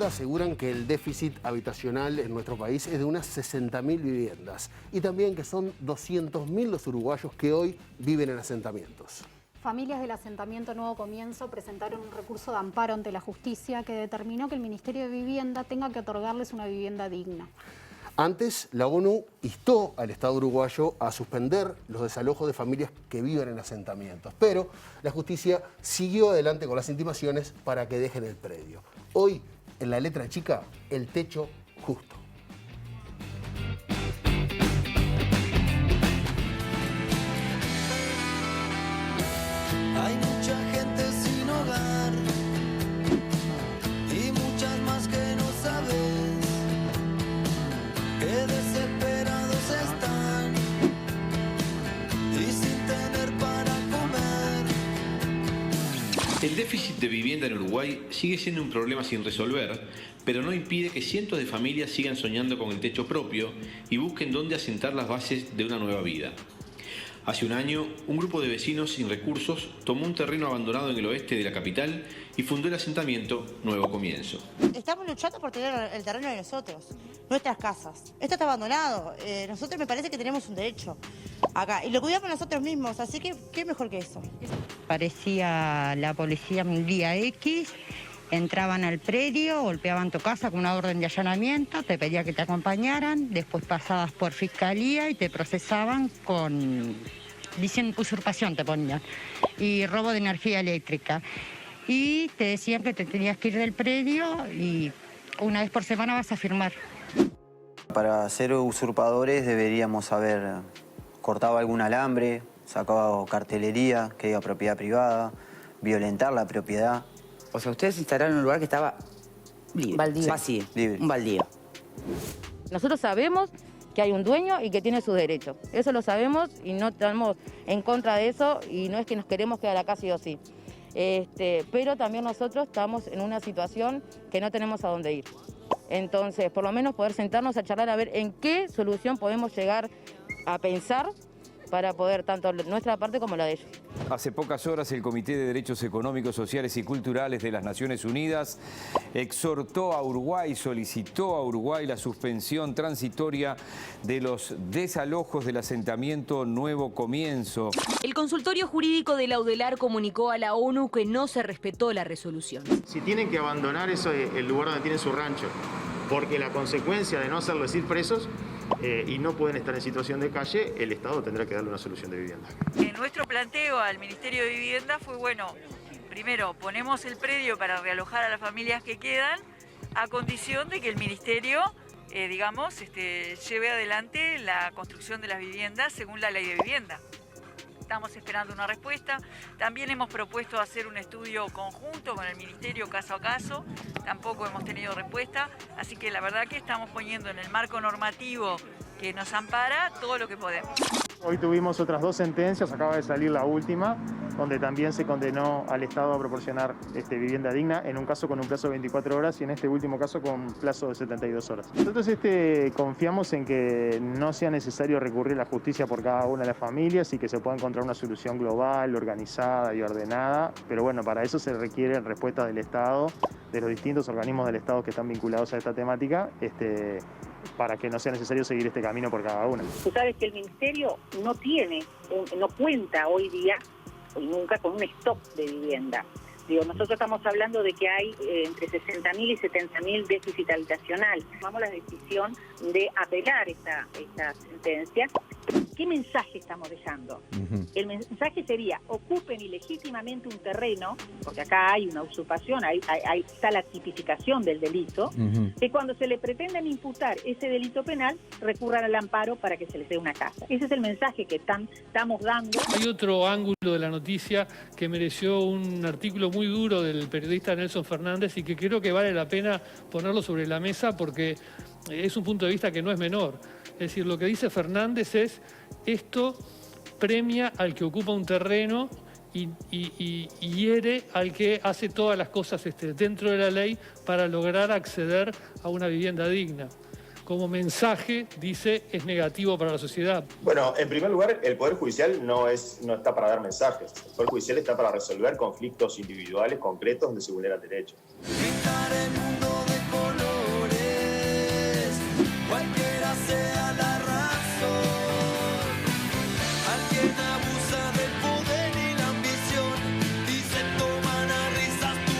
aseguran que el déficit habitacional en nuestro país es de unas 60.000 viviendas y también que son 200.000 los uruguayos que hoy viven en asentamientos. Familias del asentamiento Nuevo Comienzo presentaron un recurso de amparo ante la justicia que determinó que el Ministerio de Vivienda tenga que otorgarles una vivienda digna. Antes, la ONU instó al Estado uruguayo a suspender los desalojos de familias que viven en asentamientos, pero la justicia siguió adelante con las intimaciones para que dejen el predio. Hoy, en la letra chica, el techo justo. Hay mucha gente sin hogar y muchas más que no sabes, que desesperados están y sin tener para comer. El déficit de vivienda en Uruguay sigue siendo un problema sin resolver, pero no impide que cientos de familias sigan soñando con el techo propio y busquen dónde asentar las bases de una nueva vida. Hace un año, un grupo de vecinos sin recursos tomó un terreno abandonado en el oeste de la capital y fundó el asentamiento Nuevo Comienzo. Estamos luchando por tener el terreno de nosotros, nuestras casas. Esto está abandonado. Nosotros me parece que tenemos un derecho acá y lo cuidamos nosotros mismos, así que ¿qué mejor que eso? Parecía la policía un día X, entraban al predio, golpeaban tu casa con una orden de allanamiento, te pedía que te acompañaran, después pasabas por fiscalía y te procesaban con, dicen usurpación te ponían, y robo de energía eléctrica. Y te decían que te tenías que ir del predio y una vez por semana vas a firmar. Para ser usurpadores deberíamos haber cortado algún alambre, sacado cartelería que diga propiedad privada, violentar la propiedad. O sea, ustedes instalaron un lugar que estaba libre, vacío, libre. Un baldío. Nosotros sabemos que hay un dueño y que tiene sus derechos. Eso lo sabemos y no estamos en contra de eso y no es que nos queremos quedar acá sí o sí. Pero también nosotros estamos en una situación que no tenemos a dónde ir. Entonces, por lo menos poder sentarnos a charlar a ver en qué solución podemos llegar a pensar para poder tanto nuestra parte como la de ellos. Hace pocas horas el Comité de Derechos Económicos, Sociales y Culturales de las Naciones Unidas exhortó a Uruguay, solicitó a Uruguay la suspensión transitoria de los desalojos del asentamiento Nuevo Comienzo. El consultorio jurídico de la UDELAR comunicó a la ONU que no se respetó la resolución. Si tienen que abandonar eso, el lugar donde tienen su rancho, porque la consecuencia de no hacerlo es ir presos, y no pueden estar en situación de calle, el Estado tendrá que darle una solución de vivienda. Nuestro planteo al Ministerio de Vivienda fue, bueno, primero ponemos el predio para realojar a las familias que quedan, a condición de que el Ministerio, lleve adelante la construcción de las viviendas según la Ley de Vivienda. Estamos esperando una respuesta. También hemos propuesto hacer un estudio conjunto con el Ministerio caso a caso. Tampoco hemos tenido respuesta. Así que la verdad que estamos poniendo en el marco normativo que nos ampara todo lo que podemos. Hoy tuvimos otras dos sentencias, acaba de salir la última, donde también se condenó al Estado a proporcionar vivienda digna, en un caso con un plazo de 24 horas y en este último caso con un plazo de 72 horas. Nosotros confiamos en que no sea necesario recurrir a la justicia por cada una de las familias y que se pueda encontrar una solución global, organizada y ordenada, pero bueno, para eso se requieren respuestas del Estado, de los distintos organismos del Estado que están vinculados a esta temática, para que no sea necesario seguir este camino por cada una. Tú sabes que el Ministerio no cuenta hoy día y nunca con un stock de vivienda. Nosotros estamos hablando de que hay entre 60.000 y 70.000 déficit habitacional. Tomamos la decisión de apelar esta sentencia. ¿Qué mensaje estamos dejando? El mensaje sería, ocupen ilegítimamente un terreno, porque acá hay una usurpación, está la tipificación del delito, que cuando se le pretenden imputar ese delito penal, recurran al amparo para que se les dé una casa. Ese es el mensaje que estamos dando. Hay otro ángulo de la noticia que mereció un artículo muy duro del periodista Nelson Fernández y que creo que vale la pena ponerlo sobre la mesa porque es un punto de vista que no es menor. Es decir, lo que dice Fernández es, esto premia al que ocupa un terreno y hiere al que hace todas las cosas dentro de la ley para lograr acceder a una vivienda digna. Como mensaje, dice, es negativo para la sociedad. Bueno, en primer lugar, el Poder Judicial no está para dar mensajes. El Poder Judicial está para resolver conflictos individuales, concretos, donde se vulneran derechos. Pintar el mundo de color. sea la razón. Alguien abusa del poder y la ambición y se toman a risas tu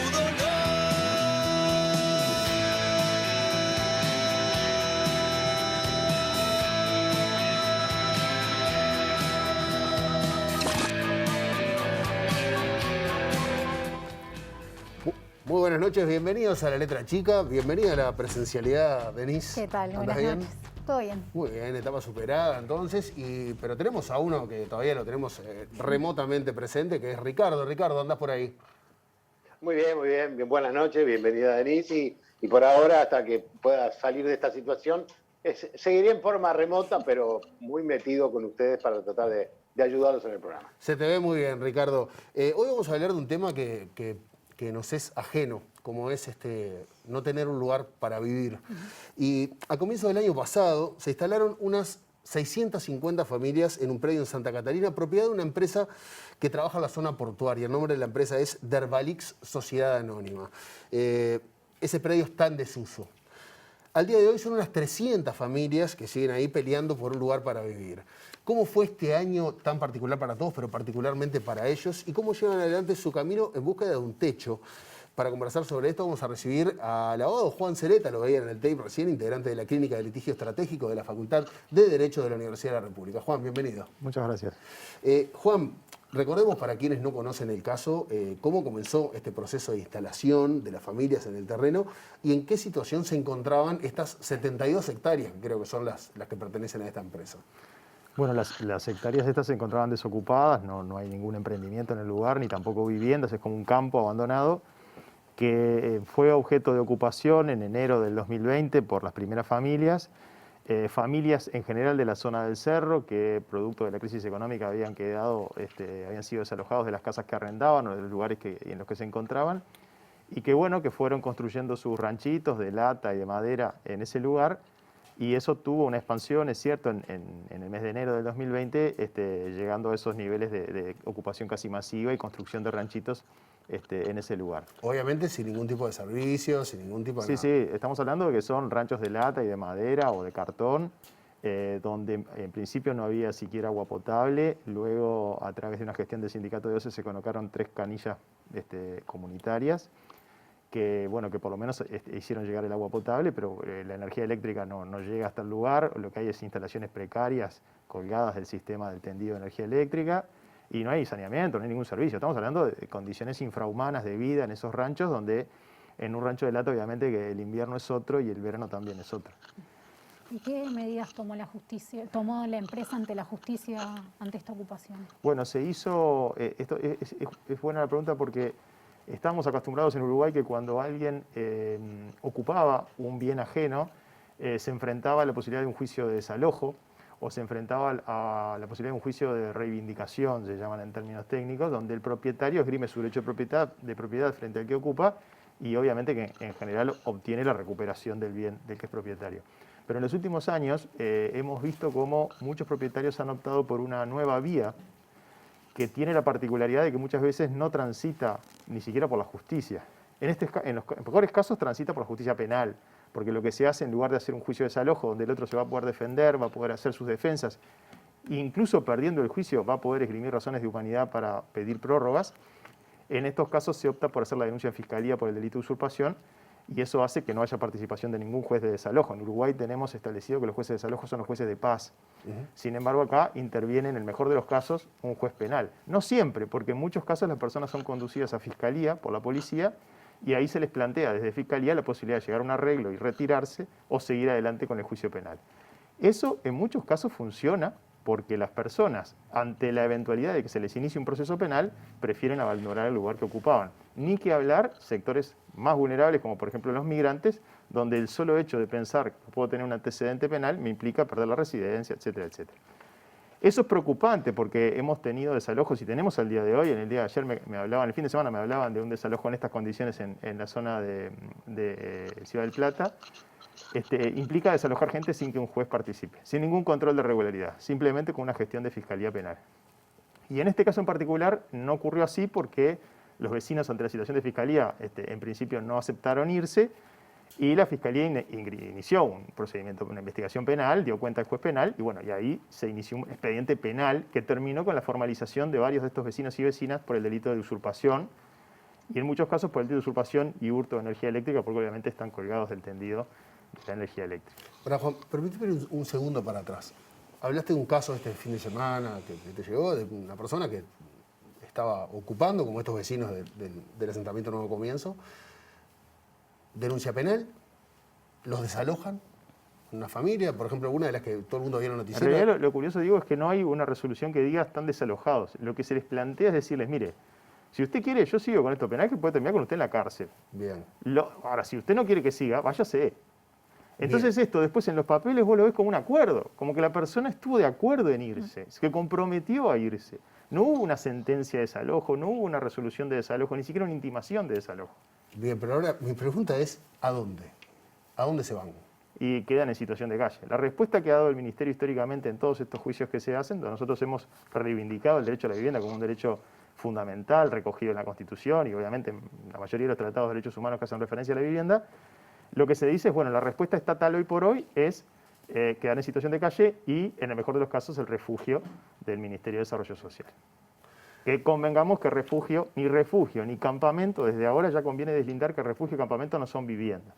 Muy buenas noches, bienvenidos a La Letra Chica, bienvenida a la presencialidad, Denise. ¿Qué tal? ¿Andás Buenas bien? noches. ¿Todo bien? Muy bien, etapa superada entonces, pero tenemos a uno que todavía lo tenemos remotamente presente, que es Ricardo. Ricardo, ¿andás por ahí? Muy bien, bien, buenas noches, bienvenida Denise, y por ahora, hasta que pueda salir de esta situación, seguiré en forma remota, pero muy metido con ustedes para tratar de ayudarlos en el programa. Se te ve muy bien, Ricardo. Hoy vamos a hablar de un tema que nos es ajeno, como es no tener un lugar para vivir. Y a comienzos del año pasado se instalaron unas 650 familias en un predio en Santa Catarina, propiedad de una empresa que trabaja en la zona portuaria. El nombre de la empresa es Dervalix Sociedad Anónima. Ese predio está en desuso. Al día de hoy son unas 300 familias que siguen ahí peleando por un lugar para vivir. ¿Cómo fue este año tan particular para todos, pero particularmente para ellos? ¿Y cómo llevan adelante su camino en búsqueda de un techo? Para conversar sobre esto vamos a recibir al abogado Juan Cereta, lo veían en el tape recién, integrante de la Clínica de Litigio Estratégico de la Facultad de Derecho de la Universidad de la República. Juan, bienvenido. Muchas gracias. Juan, recordemos para quienes no conocen el caso, cómo comenzó este proceso de instalación de las familias en el terreno y en qué situación se encontraban estas 72 hectáreas, que creo que son las que pertenecen a esta empresa. Bueno, las hectáreas estas se encontraban desocupadas, no hay ningún emprendimiento en el lugar, ni tampoco viviendas, es como un campo abandonado que fue objeto de ocupación en enero del 2020 por las primeras familias, familias en general de la zona del Cerro que producto de la crisis económica habían sido desalojados de las casas que arrendaban o de los lugares en los que se encontraban y que fueron construyendo sus ranchitos de lata y de madera en ese lugar. Y eso tuvo una expansión, es cierto, en el mes de enero del 2020, llegando a esos niveles de ocupación casi masiva y construcción de ranchitos en ese lugar. Obviamente sin ningún tipo de servicio, sin ningún tipo de... Sí, estamos hablando de que son ranchos de lata y de madera o de cartón, donde en principio no había siquiera agua potable. Luego, a través de una gestión del sindicato de OCE, se colocaron 3 canillas comunitarias, que por lo menos hicieron llegar el agua potable, pero la energía eléctrica no llega hasta el lugar. Lo que hay es instalaciones precarias colgadas del sistema del tendido de energía eléctrica y no hay saneamiento, no hay ningún servicio. Estamos hablando de condiciones infrahumanas de vida en esos ranchos, donde en un rancho de lata obviamente que el invierno es otro y el verano también es otro. ¿Y qué medidas tomó la empresa ante la justicia ante esta ocupación? Bueno, se hizo, esto es buena la pregunta porque estamos acostumbrados en Uruguay que cuando alguien ocupaba un bien ajeno, se enfrentaba a la posibilidad de un juicio de desalojo o se enfrentaba a la posibilidad de un juicio de reivindicación, se llaman en términos técnicos, donde el propietario esgrime su derecho de propiedad frente al que ocupa y obviamente que en general obtiene la recuperación del bien del que es propietario. Pero en los últimos años hemos visto cómo muchos propietarios han optado por una nueva vía que tiene la particularidad de que muchas veces no transita ni siquiera por la justicia. En los mejores casos transita por la justicia penal, porque lo que se hace en lugar de hacer un juicio de desalojo donde el otro se va a poder defender, va a poder hacer sus defensas, incluso perdiendo el juicio va a poder esgrimir razones de humanidad para pedir prórrogas, en estos casos se opta por hacer la denuncia en fiscalía por el delito de usurpación y eso hace que no haya participación de ningún juez de desalojo. En Uruguay tenemos establecido que los jueces de desalojo son los jueces de paz. Sin embargo, acá interviene, en el mejor de los casos, un juez penal. No siempre, porque en muchos casos las personas son conducidas a fiscalía por la policía y ahí se les plantea desde fiscalía la posibilidad de llegar a un arreglo y retirarse o seguir adelante con el juicio penal. Eso en muchos casos funciona porque las personas, ante la eventualidad de que se les inicie un proceso penal, prefieren abandonar el lugar que ocupaban. Ni que hablar sectores más vulnerables, como por ejemplo los migrantes, donde el solo hecho de pensar que puedo tener un antecedente penal me implica perder la residencia, etcétera, etcétera. Eso es preocupante porque hemos tenido desalojos y tenemos al día de hoy. En el día de ayer me hablaban, el fin de semana me hablaban de un desalojo en estas condiciones en la zona de Ciudad del Plata. Implica desalojar gente sin que un juez participe, sin ningún control de regularidad, simplemente con una gestión de fiscalía penal. Y en este caso en particular no ocurrió así porque los vecinos ante la situación de fiscalía en principio no aceptaron irse Y la Fiscalía inició un procedimiento, una investigación penal, dio cuenta al juez penal y bueno, y ahí se inició un expediente penal que terminó con la formalización de varios de estos vecinos y vecinas por el delito de usurpación y en muchos casos por el delito de usurpación y hurto de energía eléctrica porque obviamente están colgados del tendido de la energía eléctrica. Ahora, Juan, permíteme un segundo para atrás. Hablaste de un caso este fin de semana que te llegó, de una persona que estaba ocupando, como estos vecinos del asentamiento Nuevo Comienzo. Denuncia penal, los desalojan, una familia, por ejemplo, una de las que todo el mundo vio en la noticia. En realidad lo curioso, digo, es que no hay una resolución que diga están desalojados. Lo que se les plantea es decirles, mire, si usted quiere, yo sigo con esto penal que puede terminar con usted en la cárcel. Bien. Ahora, si usted no quiere que siga, váyase. Entonces esto después en los papeles vos lo ves como un acuerdo, como que la persona estuvo de acuerdo en irse, se comprometió a irse. No hubo una sentencia de desalojo, no hubo una resolución de desalojo, ni siquiera una intimación de desalojo. Bien, pero ahora mi pregunta es, ¿a dónde? ¿A dónde se van? Y quedan en situación de calle. La respuesta que ha dado el Ministerio históricamente en todos estos juicios que se hacen, donde nosotros hemos reivindicado el derecho a la vivienda como un derecho fundamental, recogido en la Constitución y obviamente en la mayoría de los tratados de derechos humanos que hacen referencia a la vivienda, lo que se dice es, bueno, la respuesta estatal hoy por hoy es quedar en situación de calle y, en el mejor de los casos, el refugio del Ministerio de Desarrollo Social. Que convengamos que refugio ni campamento, desde ahora ya conviene deslindar que refugio y campamento no son vivienda.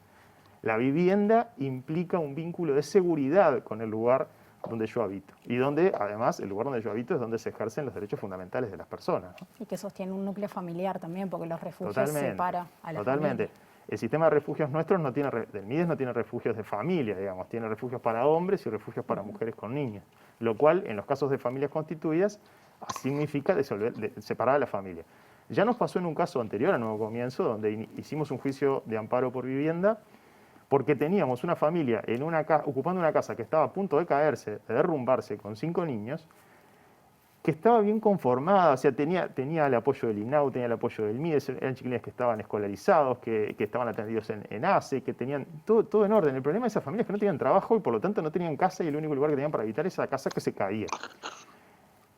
La vivienda implica un vínculo de seguridad con el lugar donde yo habito. Y donde, además, el lugar donde yo habito es donde se ejercen los derechos fundamentales de las personas, ¿no? Y que sostiene un núcleo familiar también, porque los refugios Totalmente, separan a la totalmente. familia. El sistema de refugios nuestros no tiene, del MIDES no tiene refugios de familia, digamos, tiene refugios para hombres y refugios para mujeres con niños, lo cual en los casos de familias constituidas significa separar a la familia. Ya nos pasó en un caso anterior a Nuevo Comienzo, donde hicimos un juicio de amparo por vivienda, porque teníamos una familia ocupando una casa que estaba a punto de caerse, de derrumbarse, con 5 niños, que estaba bien conformada, o sea, tenía el apoyo del INAU, tenía el apoyo del MIDES, eran chiquilines que estaban escolarizados, que estaban atendidos en ACE, que tenían todo en orden. El problema de esas familias es que no tenían trabajo y por lo tanto no tenían casa y el único lugar que tenían para habitar es esa casa que se caía.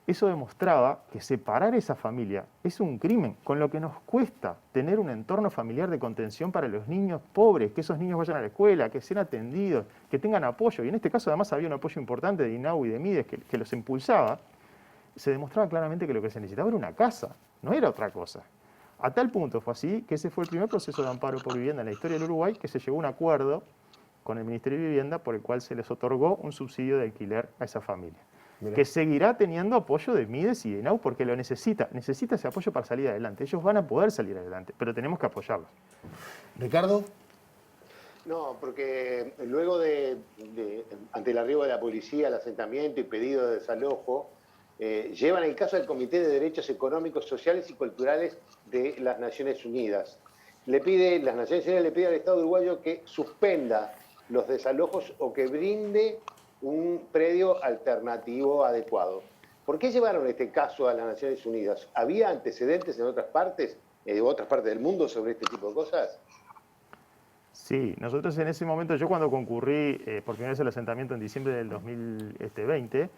Eso demostraba que separar esa familia es un crimen, con lo que nos cuesta tener un entorno familiar de contención para los niños pobres, que esos niños vayan a la escuela, que sean atendidos, que tengan apoyo. Y en este caso además había un apoyo importante de INAU y de MIDES que los impulsaba. Se demostraba claramente que lo que se necesitaba era una casa, no era otra cosa. A tal punto fue así que ese fue el primer proceso de amparo por vivienda en la historia del Uruguay, que se llegó a un acuerdo con el Ministerio de Vivienda por el cual se les otorgó un subsidio de alquiler a esa familia. Mirá. Que seguirá teniendo apoyo de MIDES y de INAU porque lo necesita ese apoyo para salir adelante. Ellos van a poder salir adelante, pero tenemos que apoyarlos. Ricardo. No, porque luego ante el arribo de la policía, el asentamiento y pedido de desalojo, llevan el caso al Comité de Derechos Económicos, Sociales y Culturales de las Naciones Unidas. Las Naciones Unidas le piden al Estado uruguayo que suspenda los desalojos o que brinde un predio alternativo adecuado. ¿Por qué llevaron este caso a las Naciones Unidas? ¿Había antecedentes en otras partes del mundo sobre este tipo de cosas? Sí, nosotros en ese momento, yo cuando concurrí por primera vez al asentamiento en diciembre del 2020,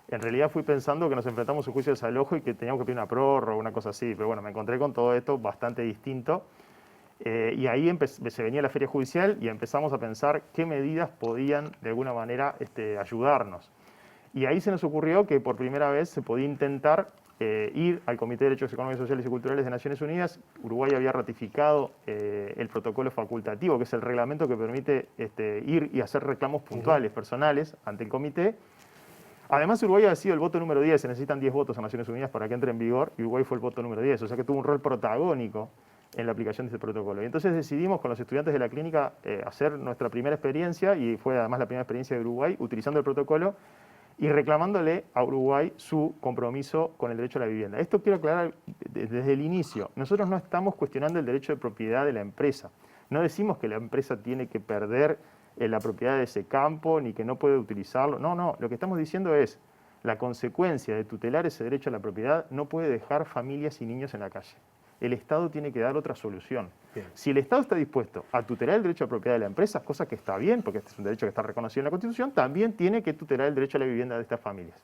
en realidad fui pensando que nos enfrentamos a un juicio de desalojo y que teníamos que pedir una prórroga o una cosa así, pero bueno, me encontré con todo esto bastante distinto. Y ahí se venía la feria judicial y empezamos a pensar qué medidas podían de alguna manera ayudarnos. Y ahí se nos ocurrió que por primera vez se podía intentar ir al Comité de Derechos Económicos, Sociales y Culturales de Naciones Unidas. Uruguay había ratificado el protocolo facultativo, que es el reglamento que permite ir y hacer reclamos puntuales, personales, ante el comité. Además, Uruguay ha sido el voto número 10, se necesitan 10 votos en Naciones Unidas para que entre en vigor, y Uruguay fue el voto número 10, o sea que tuvo un rol protagónico en la aplicación de este protocolo. Y entonces decidimos con los estudiantes de la clínica hacer nuestra primera experiencia, y fue además la primera experiencia de Uruguay, utilizando el protocolo y reclamándole a Uruguay su compromiso con el derecho a la vivienda. Esto quiero aclarar desde el inicio. Nosotros no estamos cuestionando el derecho de propiedad de la empresa. No decimos que la empresa tiene que perder la propiedad de ese campo, ni que no puede utilizarlo. No, lo que estamos diciendo es la consecuencia de tutelar ese derecho a la propiedad no puede dejar familias y niños en la calle. El Estado tiene que dar otra solución. Bien. Si el Estado está dispuesto a tutelar el derecho a propiedad de la empresa, cosa que está bien, porque este es un derecho que está reconocido en la Constitución, también tiene que tutelar el derecho a la vivienda de estas familias.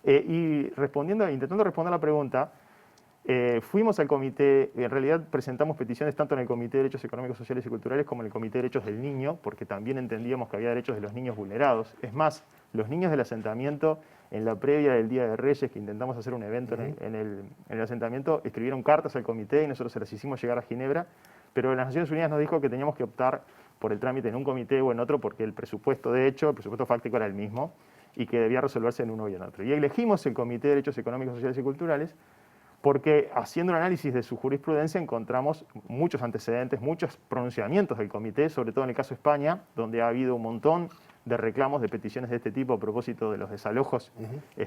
Y intentando responder a la pregunta, Fuimos al comité, en realidad presentamos peticiones tanto en el Comité de Derechos Económicos, Sociales y Culturales como en el Comité de Derechos del Niño, porque también entendíamos que había derechos de los niños vulnerados. Es más, los niños del asentamiento, en la previa del Día de Reyes, que intentamos hacer un evento en el asentamiento, escribieron cartas al comité y nosotros se las hicimos llegar a Ginebra, pero las Naciones Unidas nos dijo que teníamos que optar por el trámite en un comité o en otro, porque el presupuesto, de hecho, el presupuesto fáctico era el mismo y que debía resolverse en uno y en otro. Y elegimos el Comité de Derechos Económicos, Sociales y Culturales, porque haciendo un análisis de su jurisprudencia encontramos muchos antecedentes, muchos pronunciamientos del comité, sobre todo en el caso de España, donde ha habido un montón de reclamos, de peticiones de este tipo a propósito de los desalojos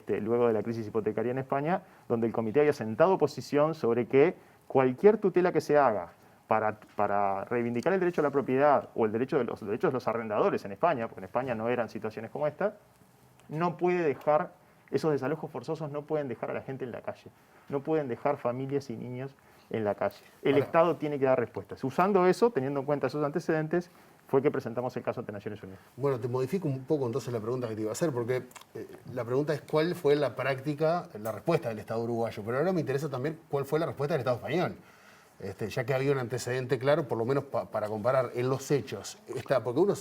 luego de la crisis hipotecaria en España, donde el comité había sentado posición sobre que cualquier tutela que se haga para reivindicar el derecho a la propiedad o el derecho de los derechos de los arrendadores en España, porque en España no eran situaciones como esta, no puede dejar, esos desalojos forzosos no pueden dejar a la gente en la calle, no pueden dejar familias y niños en la calle. El Estado tiene que dar respuestas. Usando eso, teniendo en cuenta esos antecedentes, fue que presentamos el caso ante Naciones Unidas. Bueno, te modifico un poco entonces la pregunta que te iba a hacer, porque la pregunta es cuál fue la práctica, la respuesta del Estado uruguayo, pero ahora me interesa también cuál fue la respuesta del Estado español. Ya que había un antecedente claro, por lo menos para comparar en los hechos, porque uno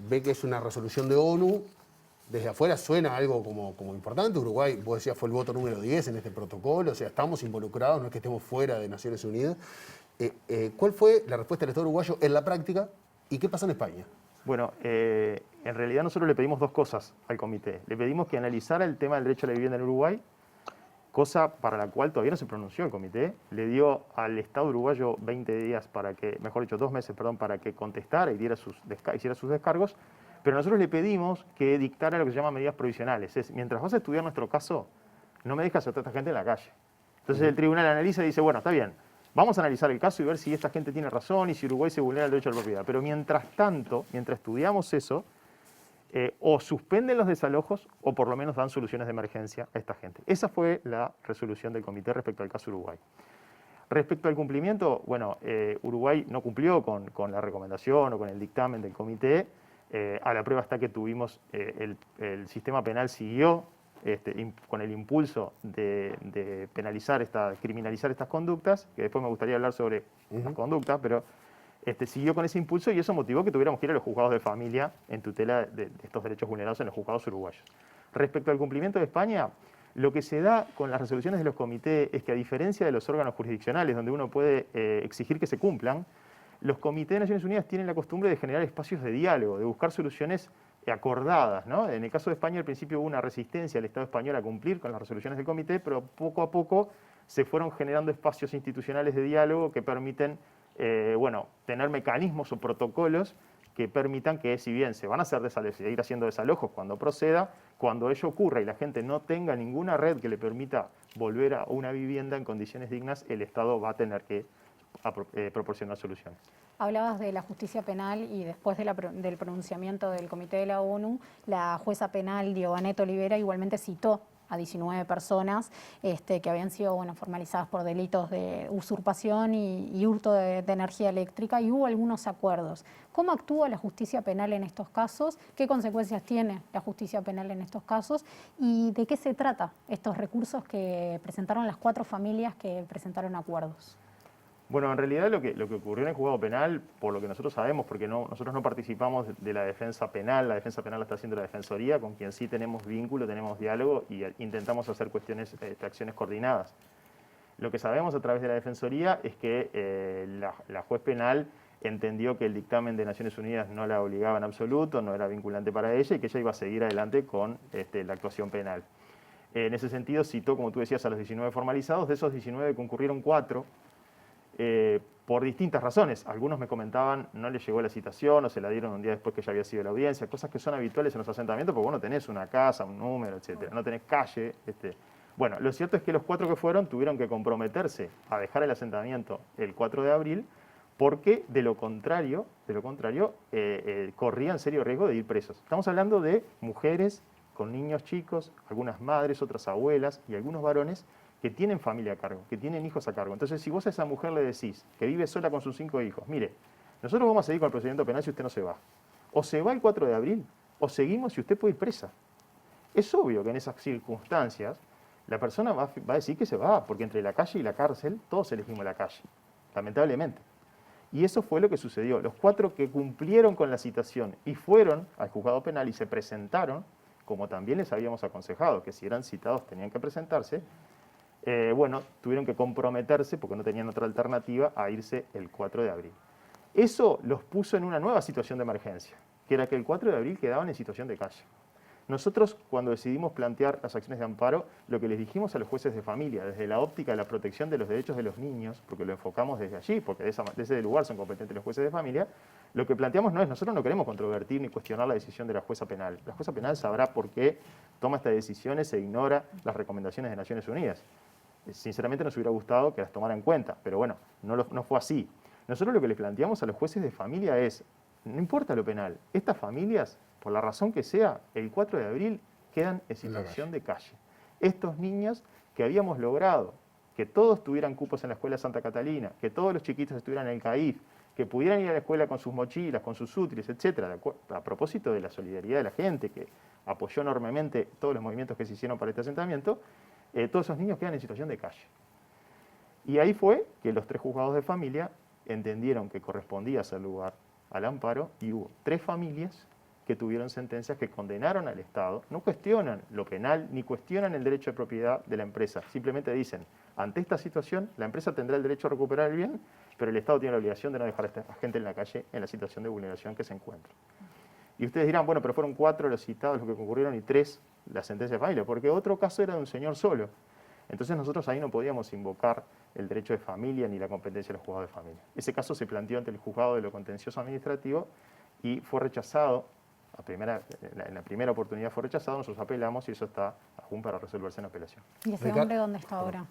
ve que es una resolución de ONU, desde afuera suena algo como importante. Uruguay, vos decías, fue el voto número 10 en este protocolo, o sea, estamos involucrados, no es que estemos fuera de Naciones Unidas. ¿Cuál fue la respuesta del Estado uruguayo en la práctica y qué pasó en España? Bueno, en realidad nosotros le pedimos dos cosas al comité. Le pedimos que analizara el tema del derecho a la vivienda en Uruguay, cosa para la cual todavía no se pronunció el comité. Le dio al Estado uruguayo 20 días para que, mejor dicho, 2 meses, perdón, para que contestara y hiciera sus descargos. Pero nosotros le pedimos que dictara lo que se llama medidas provisionales. Es, mientras vas a estudiar nuestro caso, no me dejas a toda esta gente en la calle. Entonces el tribunal analiza y dice, bueno, está bien, vamos a analizar el caso y ver si esta gente tiene razón y si Uruguay se vulnera el derecho a la propiedad. Pero mientras tanto, mientras estudiamos eso, o suspenden los desalojos o por lo menos dan soluciones de emergencia a esta gente. Esa fue la resolución del comité respecto al caso Uruguay. Respecto al cumplimiento, bueno, Uruguay no cumplió con la recomendación o con el dictamen del comité. A la prueba está que tuvimos, el sistema penal siguió con el impulso de criminalizar estas conductas, que después me gustaría hablar sobre las conductas, pero siguió con ese impulso y eso motivó que tuviéramos que ir a los juzgados de familia en tutela de estos derechos vulnerados en los juzgados uruguayos. Respecto al cumplimiento de España, lo que se da con las resoluciones de los comités es que, a diferencia de los órganos jurisdiccionales donde uno puede exigir que se cumplan, los comités de Naciones Unidas tienen la costumbre de generar espacios de diálogo, de buscar soluciones acordadas, ¿no? En el caso de España, al principio hubo una resistencia al Estado español a cumplir con las resoluciones del comité, pero poco a poco se fueron generando espacios institucionales de diálogo que permiten tener mecanismos o protocolos que permitan que, si bien se van a hacer seguir haciendo desalojos cuando proceda, cuando ello ocurra y la gente no tenga ninguna red que le permita volver a una vivienda en condiciones dignas, el Estado va a tener que proporcionar soluciones. Hablabas de la justicia penal y después del pronunciamiento del Comité de la ONU, la jueza penal Giovanet Olivera igualmente citó a 19 personas que habían sido formalizadas por delitos de usurpación y hurto de energía eléctrica, y hubo algunos acuerdos. ¿Cómo actúa la justicia penal en estos casos? ¿Qué consecuencias tiene la justicia penal en estos casos? ¿Y de qué se trata estos recursos que presentaron las 4 familias que presentaron acuerdos? Bueno, en realidad lo que ocurrió en el juzgado penal, por lo que nosotros sabemos, porque nosotros no participamos de la defensa penal la está haciendo la Defensoría, con quien sí tenemos vínculo, tenemos diálogo y intentamos hacer acciones coordinadas. Lo que sabemos a través de la Defensoría es que la juez penal entendió que el dictamen de Naciones Unidas no la obligaba en absoluto, no era vinculante para ella y que ella iba a seguir adelante con la actuación penal. En ese sentido citó, como tú decías, a los 19 formalizados. De esos 19 concurrieron 4. Por distintas razones. Algunos me comentaban no les llegó la citación o se la dieron un día después que ya había sido la audiencia, cosas que son habituales en los asentamientos porque vos no tenés una casa, un número, etcétera, no tenés calle. Bueno, lo cierto es que los 4 que fueron tuvieron que comprometerse a dejar el asentamiento el 4 de abril porque de lo contrario corrían serio riesgo de ir presos. Estamos hablando de mujeres con niños chicos, algunas madres, otras abuelas y algunos varones que tienen familia a cargo, que tienen hijos a cargo. Entonces, si vos a esa mujer le decís que vive sola con sus 5 hijos, mire, nosotros vamos a seguir con el procedimiento penal si usted no se va. O se va el 4 de abril, o seguimos si usted puede ir presa. Es obvio que en esas circunstancias la persona va a decir que se va, porque entre la calle y la cárcel, todos elegimos la calle, lamentablemente. Y eso fue lo que sucedió. Los 4 que cumplieron con la citación y fueron al juzgado penal y se presentaron, como también les habíamos aconsejado, que si eran citados tenían que presentarse, bueno, tuvieron que comprometerse, porque no tenían otra alternativa, a irse el 4 de abril. Eso los puso en una nueva situación de emergencia, que era que el 4 de abril quedaban en situación de calle. Nosotros, cuando decidimos plantear las acciones de amparo, lo que les dijimos a los jueces de familia, desde la óptica de la protección de los derechos de los niños, porque lo enfocamos desde allí, porque desde ese lugar son competentes los jueces de familia, lo que planteamos no es, nosotros no queremos controvertir ni cuestionar la decisión de la jueza penal. La jueza penal sabrá por qué toma estas decisiones e ignora las recomendaciones de Naciones Unidas. Sinceramente nos hubiera gustado que las tomara en cuenta, pero bueno, no fue así. Nosotros lo que les planteamos a los jueces de familia es, no importa lo penal, estas familias, por la razón que sea, el 4 de abril quedan en situación de calle. Estos niños que habíamos logrado que todos tuvieran cupos en la escuela Santa Catalina, que todos los chiquitos estuvieran en el CAIF, que pudieran ir a la escuela con sus mochilas, con sus útiles, etcétera, a propósito de la solidaridad de la gente que apoyó enormemente todos los movimientos que se hicieron para este asentamiento, todos esos niños quedan en situación de calle. Y ahí fue que los 3 juzgados de familia entendieron que correspondía hacer lugar al amparo y hubo 3 familias que tuvieron sentencias que condenaron al Estado, no cuestionan lo penal ni cuestionan el derecho de propiedad de la empresa, simplemente dicen, ante esta situación la empresa tendrá el derecho a recuperar el bien, pero el Estado tiene la obligación de no dejar a esta gente en la calle en la situación de vulneración que se encuentra. Y ustedes dirán, bueno, pero fueron 4 los citados los que concurrieron y 3 la sentencia de familia, porque otro caso era de un señor solo. Entonces nosotros ahí no podíamos invocar el derecho de familia ni la competencia de los juzgados de familia. Ese caso se planteó ante el juzgado de lo contencioso administrativo y fue rechazado. En la primera oportunidad fue rechazado, nosotros apelamos y eso está aún para resolverse en apelación. ¿Y ese hombre dónde está ahora?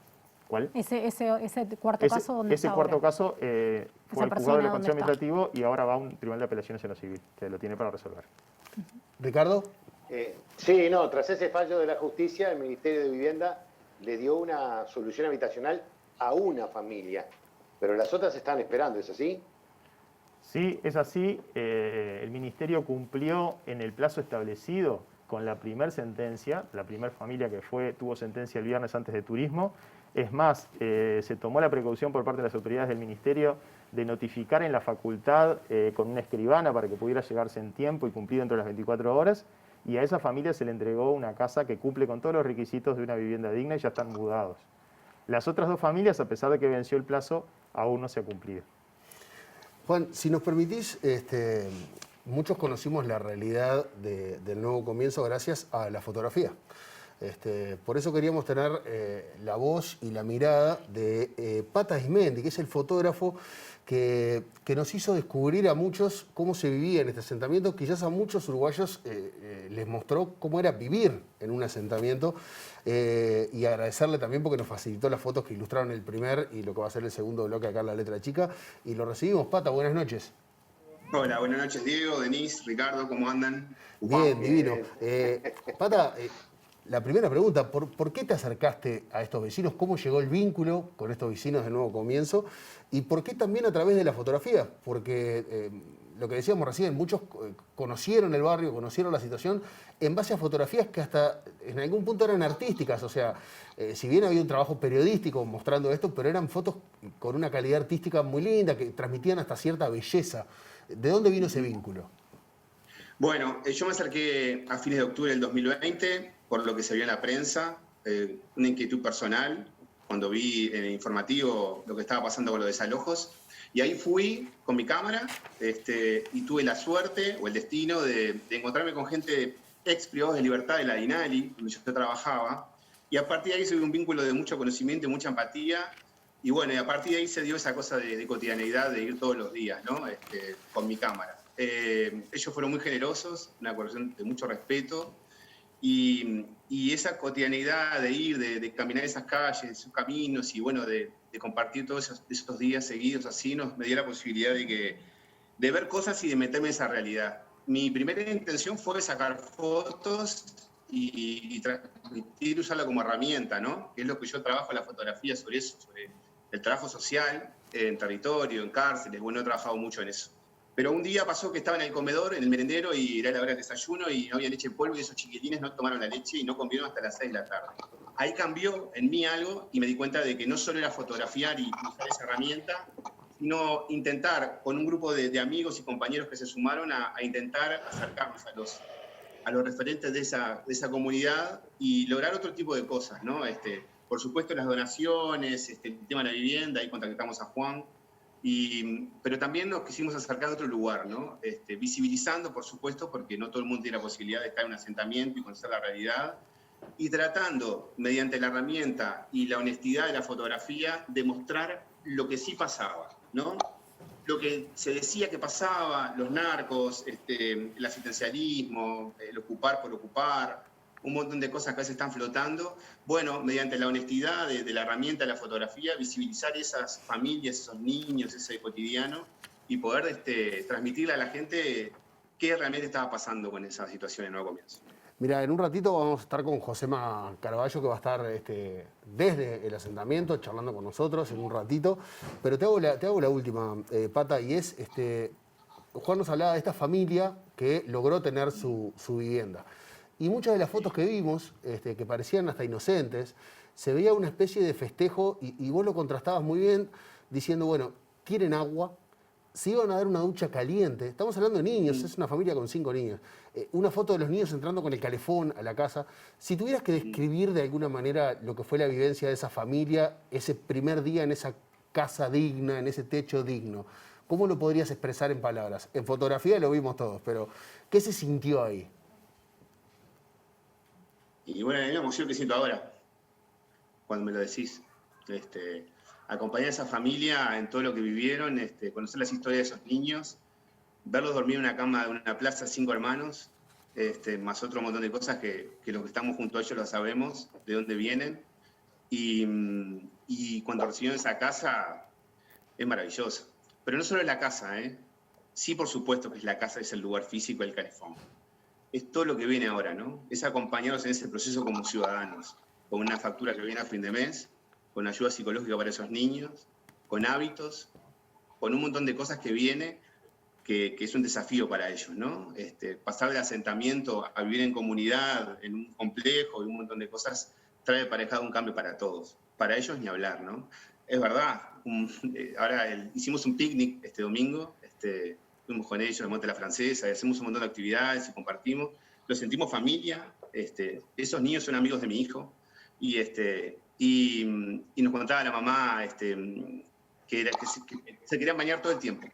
¿Cuál? Ese cuarto caso, ¿dónde está Ese cuarto ahora? caso fue al juzgado de lo contencioso administrativo y ahora va a un tribunal de apelaciones en lo civil, que lo tiene para resolver. ¿Ricardo? Sí, no, tras ese fallo de la justicia, el Ministerio de Vivienda le dio una solución habitacional a una familia, pero las otras están esperando, ¿es así? Sí, es así. El Ministerio cumplió en el plazo establecido con la primera sentencia, la primera familia que tuvo sentencia el viernes antes de turismo. Es más, se tomó la precaución por parte de las autoridades del Ministerio de notificar en la facultad con una escribana para que pudiera llegarse en tiempo y cumplir dentro de las 24 horas. Y a esa familia se le entregó una casa que cumple con todos los requisitos de una vivienda digna y ya están mudados. Las otras 2 familias, a pesar de que venció el plazo, aún no se ha cumplido. Juan, si nos permitís, muchos conocimos la realidad del Nuevo Comienzo gracias a la fotografía. Por eso queríamos tener la voz y la mirada de Pata Ismendi, que es el fotógrafo que nos hizo descubrir a muchos cómo se vivía en este asentamiento. Quizás a muchos uruguayos les mostró cómo era vivir en un asentamiento y agradecerle también porque nos facilitó las fotos que ilustraron el primer y lo que va a ser el segundo bloque acá en La Letra Chica. Y lo recibimos. Pata, buenas noches. Hola, buenas noches Diego, Denise, Ricardo, ¿cómo andan? Bien, divino. Pata, la primera pregunta, ¿por qué te acercaste a estos vecinos? ¿Cómo llegó el vínculo con estos vecinos de Nuevo Comienzo? ¿Y por qué también a través de la fotografía? Porque lo que decíamos recién, muchos conocieron el barrio, conocieron la situación en base a fotografías que hasta en algún punto eran artísticas. O sea, si bien había un trabajo periodístico mostrando esto, pero eran fotos con una calidad artística muy linda, que transmitían hasta cierta belleza. ¿De dónde vino ese vínculo? Bueno, yo me acerqué a fines de octubre del 2020, por lo que se vio en la prensa, una inquietud personal, cuando vi en el informativo lo que estaba pasando con los desalojos, y ahí fui con mi cámara y tuve la suerte o el destino de encontrarme con gente ex privados de libertad de la DINALI, donde yo trabajaba, y a partir de ahí se dio un vínculo de mucho conocimiento y mucha empatía, y bueno, y a partir de ahí se dio esa cosa de cotidianeidad, de ir todos los días, ¿no? Con mi cámara. Ellos fueron muy generosos, una corrección de mucho respeto, y esa cotidianeidad de ir, de caminar esas calles, esos caminos, y bueno, de compartir todos esos días seguidos así, me dio la posibilidad de ver cosas y de meterme en esa realidad. Mi primera intención fue sacar fotos y transmitir, usarla como herramienta, ¿no? Que es lo que yo trabajo en la fotografía, sobre eso, sobre el trabajo social, en territorio, en cárceles. Bueno, he trabajado mucho en eso. Pero un día pasó que estaba en el comedor, en el merendero, y era la hora del desayuno y no había leche en polvo y esos chiquitines no tomaron la leche y no comieron hasta las 6 de la tarde. Ahí cambió en mí algo y me di cuenta de que no solo era fotografiar y usar esa herramienta, sino intentar con un grupo de amigos y compañeros que se sumaron a intentar acercarnos a los referentes de esa comunidad y lograr otro tipo de cosas, ¿no? Por supuesto las donaciones, el tema de la vivienda, ahí contactamos a Juan, pero también nos quisimos acercar a otro lugar, ¿no? Visibilizando, por supuesto, porque no todo el mundo tiene la posibilidad de estar en un asentamiento y conocer la realidad, y tratando, mediante la herramienta y la honestidad de la fotografía, de mostrar lo que sí pasaba, ¿no? Lo que se decía que pasaba, los narcos, el asistencialismo, el ocupar por ocupar, un montón de cosas que a veces están flotando. Bueno, mediante la honestidad de la herramienta de la fotografía, visibilizar esas familias, esos niños, ese cotidiano, y poder transmitirle a la gente qué realmente estaba pasando con esa situación en Nuevo Comienzo. Mira, en un ratito vamos a estar con Josema Caraballo, que va a estar desde el asentamiento charlando con nosotros en un ratito. Pero te hago la última, Pata, y es, Juan nos hablaba de esta familia que logró tener su vivienda. Y muchas de las fotos que vimos, que parecían hasta inocentes, se veía una especie de festejo, y vos lo contrastabas muy bien, diciendo, bueno, tienen agua, se iban a dar una ducha caliente. Estamos hablando de niños, es una familia con 5 niños. Una foto de los niños entrando con el calefón a la casa. Si tuvieras que describir de alguna manera lo que fue la vivencia de esa familia, ese primer día en esa casa digna, en ese techo digno, ¿cómo lo podrías expresar en palabras? En fotografía lo vimos todos, pero ¿qué se sintió ahí? Y bueno, la emoción que siento ahora, cuando me lo decís. Acompañar a esa familia en todo lo que vivieron, conocer las historias de esos niños, verlos dormir en una cama de una plaza, 5 hermanos, más otro montón de cosas que los que estamos junto a ellos lo sabemos, de dónde vienen. Y cuando recibieron esa casa, es maravilloso. Pero no solo es la casa, sí, por supuesto que es la casa, es el lugar físico, el calefón. Es todo lo que viene ahora, ¿no? Es acompañarlos en ese proceso como ciudadanos, con una factura que viene a fin de mes, con ayuda psicológica para esos niños, con hábitos, con un montón de cosas que viene, que es un desafío para ellos, ¿no? Pasar del asentamiento a vivir en comunidad, en un complejo y un montón de cosas, trae aparejado un cambio para todos. Para ellos ni hablar, ¿no? Es verdad, ahora hicimos un picnic este domingo, fuimos con ellos, en Monte la Francesa, y hacemos un montón de actividades y compartimos. Lo sentimos familia, esos niños son amigos de mi hijo, y nos contaba la mamá que se querían bañar todo el tiempo.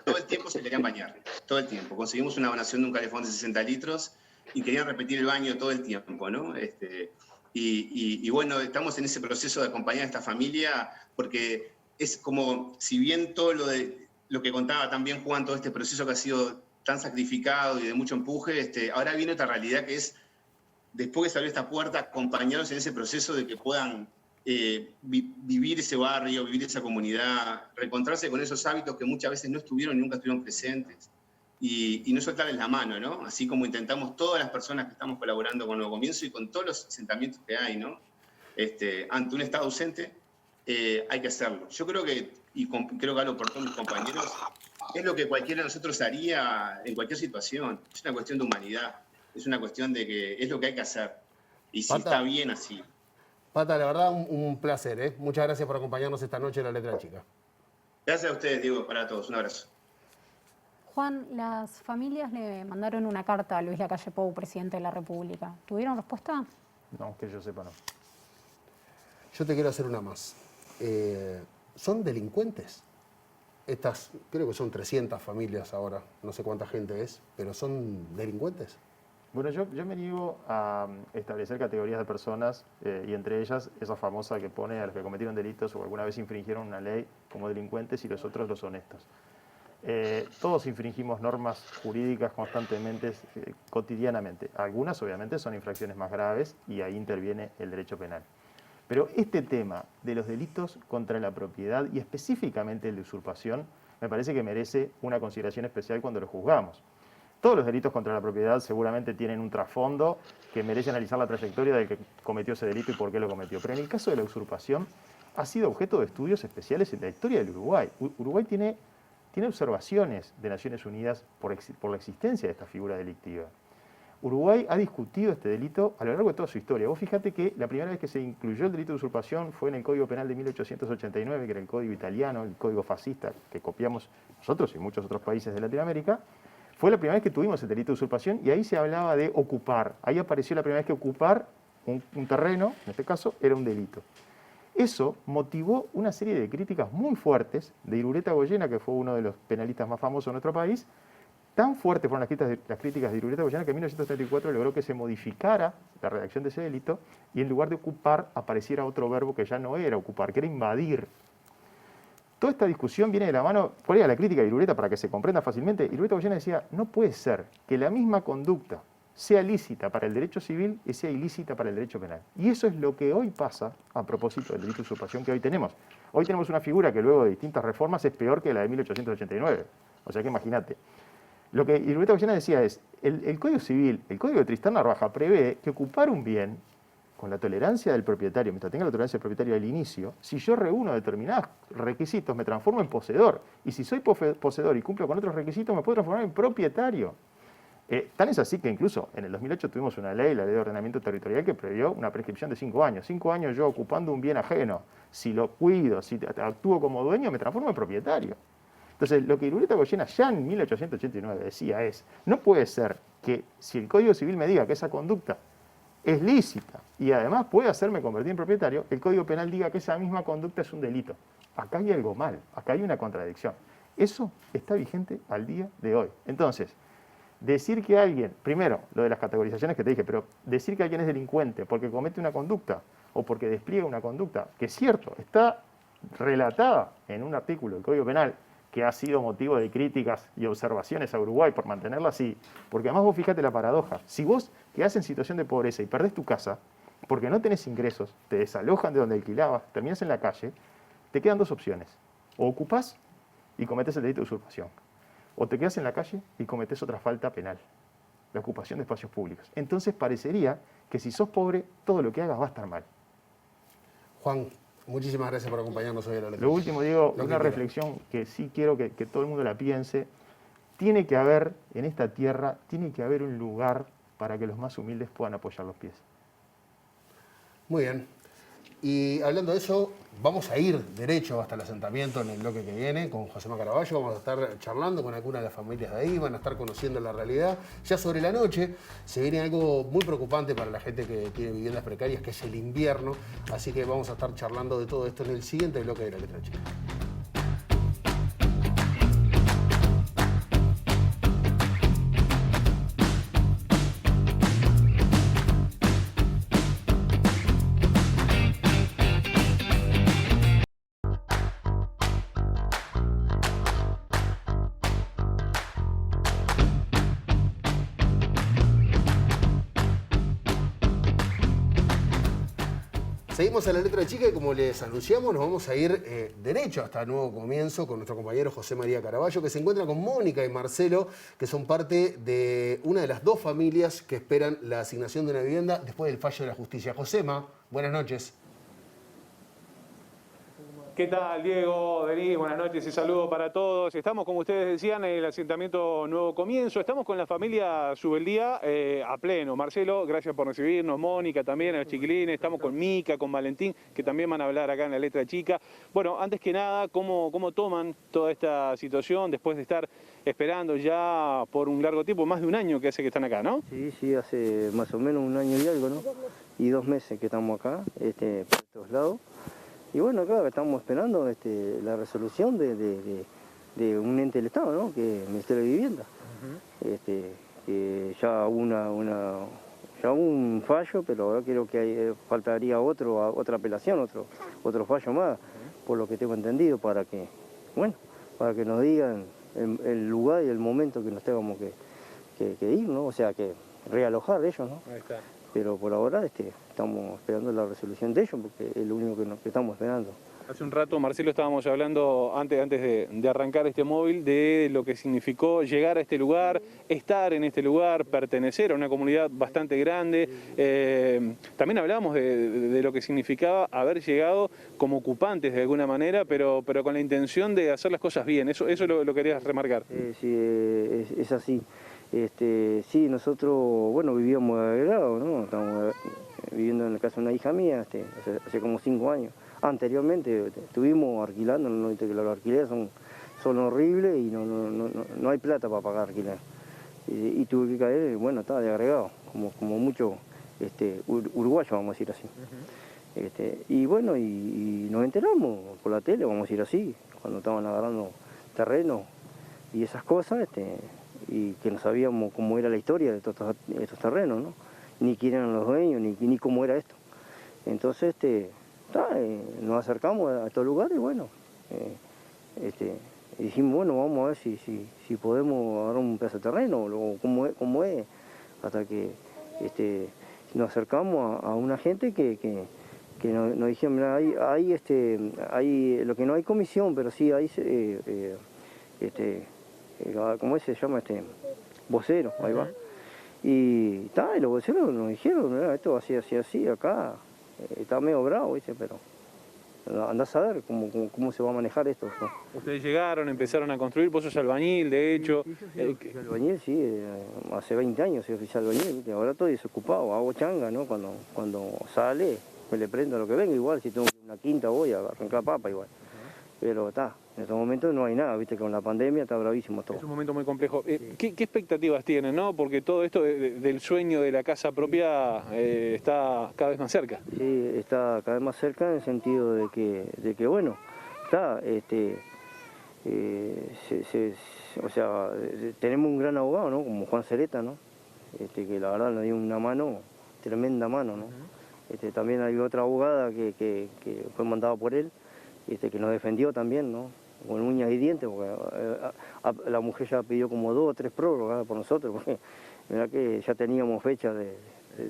Todo el tiempo se querían bañar, todo el tiempo. Conseguimos una donación de un calefón de 60 litros y querían repetir el baño todo el tiempo, ¿no? Y bueno, estamos en ese proceso de acompañar a esta familia porque es como, si bien todo lo que contaba también Juan, todo este proceso que ha sido tan sacrificado y de mucho empuje, ahora viene otra realidad que es, después que se abrió esta puerta, acompañarlos en ese proceso de que puedan vivir ese barrio, vivir esa comunidad, reencontrarse con esos hábitos que muchas veces no estuvieron y nunca estuvieron presentes, y no soltarles la mano, ¿no? Así como intentamos todas las personas que estamos colaborando con Nuevo Comienzo y con todos los asentamientos que hay, ¿no? Ante un Estado ausente, hay que hacerlo. Yo creo que, creo que hablo por todos mis compañeros, es lo que cualquiera de nosotros haría en cualquier situación. Es una cuestión de humanidad, es una cuestión de que es lo que hay que hacer, y si está bien así. Pata, la verdad, un placer, ¿eh? Muchas gracias por acompañarnos esta noche en La Letra Chica. Gracias a ustedes, Diego, para todos. Un abrazo. Juan, las familias le mandaron una carta a Luis Lacalle Pou, presidente de la República. ¿Tuvieron respuesta? No, que yo sepa no. Yo te quiero hacer una más. ¿Son delincuentes? Estas, creo que son 300 familias ahora, no sé cuánta gente es, pero ¿son delincuentes? Bueno, yo me niego a establecer categorías de personas y entre ellas esa famosa que pone a los que cometieron delitos o alguna vez infringieron una ley como delincuentes y los otros los honestos. Todos infringimos normas jurídicas constantemente, cotidianamente. Algunas obviamente son infracciones más graves y ahí interviene el derecho penal. Pero este tema de los delitos contra la propiedad y específicamente el de usurpación me parece que merece una consideración especial cuando lo juzgamos. Todos los delitos contra la propiedad seguramente tienen un trasfondo que merece analizar la trayectoria del que cometió ese delito y por qué lo cometió. Pero en el caso de la usurpación ha sido objeto de estudios especiales en la historia del Uruguay. Uruguay tiene tiene observaciones de Naciones Unidas por la existencia de esta figura delictiva. Uruguay ha discutido este delito a lo largo de toda su historia. Vos fíjate que la primera vez que se incluyó el delito de usurpación fue en el Código Penal de 1889, que era el código italiano, el código fascista, que copiamos nosotros y muchos otros países de Latinoamérica. Fue la primera vez que tuvimos el delito de usurpación y ahí se hablaba de ocupar. Ahí apareció la primera vez que ocupar un terreno, en este caso, era un delito. Eso motivó una serie de críticas muy fuertes de Irureta Goyena, que fue uno de los penalistas más famosos de nuestro país. Tan fuertes fueron las críticas de Irureta Goyena que en 1934 logró que se modificara la redacción de ese delito y en lugar de ocupar apareciera otro verbo que ya no era ocupar, que era invadir. Toda esta discusión viene de la mano, ¿cuál era la crítica de Irureta para que se comprenda fácilmente? Irureta Goyena decía, no puede ser que la misma conducta sea lícita para el derecho civil y sea ilícita para el derecho penal. Y eso es lo que hoy pasa a propósito del delito de usurpación que hoy tenemos. Hoy tenemos una figura que luego de distintas reformas es peor que la de 1889. O sea que imagínate. Lo que Irureta Goyena decía es, el Código Civil, el Código de Tristán Narvaja prevé que ocupar un bien con la tolerancia del propietario, mientras tenga la tolerancia del propietario al inicio, si yo reúno determinados requisitos me transformo en poseedor. Y si soy poseedor y cumplo con otros requisitos me puedo transformar en propietario. Tan es así que incluso en el 2008 tuvimos una ley, la Ley de Ordenamiento Territorial, que previó una prescripción de 5 años. 5 años yo ocupando un bien ajeno, si lo cuido, si actúo como dueño, me transformo en propietario. Entonces, lo que Irureta Goyena ya en 1889 decía es, no puede ser que si el Código Civil me diga que esa conducta es lícita y además puede hacerme convertir en propietario, el Código Penal diga que esa misma conducta es un delito. Acá hay algo mal, acá hay una contradicción. Eso está vigente al día de hoy. Entonces, decir que alguien, primero, lo de las categorizaciones que te dije, pero decir que alguien es delincuente porque comete una conducta o porque despliega una conducta, que es cierto, está relatada en un artículo del Código Penal que ha sido motivo de críticas y observaciones a Uruguay por mantenerla así, porque además vos fíjate la paradoja, si vos quedás en situación de pobreza y perdés tu casa, porque no tenés ingresos, te desalojan de donde alquilabas, terminás en la calle, te quedan dos opciones, o ocupás y cometés el delito de usurpación, o te quedás en la calle y cometés otra falta penal, la ocupación de espacios públicos. Entonces parecería que si sos pobre, todo lo que hagas va a estar mal. Juan, muchísimas gracias por acompañarnos hoy a la letra. Lo último, Diego, una reflexión que sí quiero que todo el mundo la piense. Tiene que haber, en esta tierra, tiene que haber un lugar para que los más humildes puedan apoyar los pies. Muy bien. Y hablando de eso, vamos a ir derecho hasta el asentamiento en el bloque que viene con Josema Caraballo. Vamos a estar charlando con algunas de las familias de ahí, van a estar conociendo la realidad. Ya sobre la noche se viene algo muy preocupante para la gente que tiene viviendas precarias, que es el invierno. Así que vamos a estar charlando de todo esto en el siguiente bloque de La Letra Chica. Seguimos a La Letra Chica y como les anunciamos nos vamos a ir derecho hasta Nuevo Comienzo con nuestro compañero José María Caraballo, que se encuentra con Mónica y Marcelo, que son parte de una de las dos familias que esperan la asignación de una vivienda después del fallo de la justicia. Josema, buenas noches. ¿Qué tal, Diego, Denis? Buenas noches y saludos para todos. Estamos, como ustedes decían, en el asentamiento Nuevo Comienzo. Estamos con la familia Subeldía a pleno. Marcelo, gracias por recibirnos. Mónica también, a los chiquilines. Estamos con Mica, con Valentín, que también van a hablar acá en La Letra Chica. Bueno, antes que nada, ¿cómo toman toda esta situación después de estar esperando ya por un largo tiempo, más de un año que hace que están acá, ¿no? Sí, hace más o menos un año y algo, ¿no? Y 2 meses que estamos acá, por estos lados. Y bueno, claro, estamos esperando la resolución de un ente del Estado, ¿no? Que es el Ministerio de Vivienda. Que ya hubo ya hubo un fallo, pero ahora creo que faltaría otra apelación, otro fallo más, por lo que tengo entendido, para que nos digan el lugar y el momento que nos tengamos que ir, ¿no? O sea, que realojar ellos, ¿no? Ahí está. Pero por ahora estamos esperando la resolución de ellos, porque es lo único que estamos esperando. Hace un rato, Marcelo, estábamos hablando antes de arrancar este móvil de lo que significó llegar a este lugar, estar en este lugar, pertenecer a una comunidad bastante grande. También hablábamos de lo que significaba haber llegado como ocupantes de alguna manera, pero con la intención de hacer las cosas bien. Eso lo querías remarcar. Sí, es así. Sí, nosotros, bueno, vivíamos agregados, ¿no? Estamos viviendo en la casa de una hija mía hace como 5 años. Anteriormente estuvimos alquilando, ¿no? Viste que los alquileres son horribles y no hay plata para pagar alquiler. Y tuve que caer, bueno, estaba de agregado, como muchos uruguayos, vamos a decir así. Y bueno, y nos enteramos por la tele, vamos a decir así, cuando estaban agarrando terreno y esas cosas, y que no sabíamos cómo era la historia de todos estos terrenos, ¿no? Ni quién eran los dueños, ni cómo era esto. Entonces, nos acercamos a estos lugares y bueno, dijimos, bueno, vamos a ver si podemos agarrar un pedazo de terreno, o cómo es, hasta que nos acercamos a una gente que nos dijeron, mira, hay lo que no hay comisión, pero sí hay, ¿cómo se llama? Vocero, ahí va. Y los voceros nos dijeron, mira, esto así, acá, está medio bravo, dice, pero andá a saber cómo se va a manejar esto, ¿no? Ustedes llegaron, empezaron a construir, vos sos albañil, de hecho. Albañil, sí, hace 20 años soy oficial albañil, ¿viste? Ahora estoy desocupado, hago changa, ¿no? Cuando sale, me le prendo lo que venga, igual, si tengo una quinta voy a arrancar papa igual. Pero en estos momentos no hay nada, viste, con la pandemia está bravísimo todo. Es un momento muy complejo. ¿Qué expectativas tienen, no? Porque todo esto del sueño de la casa propia está cada vez más cerca. Sí, está cada vez más cerca en el sentido de que bueno, está, o sea, tenemos un gran abogado, ¿no? Como Juan Cereta, ¿no? Que la verdad nos dio una mano, tremenda mano, ¿no? También hay otra abogada que fue mandada por él, que nos defendió también, ¿no? Con uñas y dientes, porque la mujer ya pidió como 2 o 3 prórrogas por nosotros, porque mirá que ya teníamos fecha de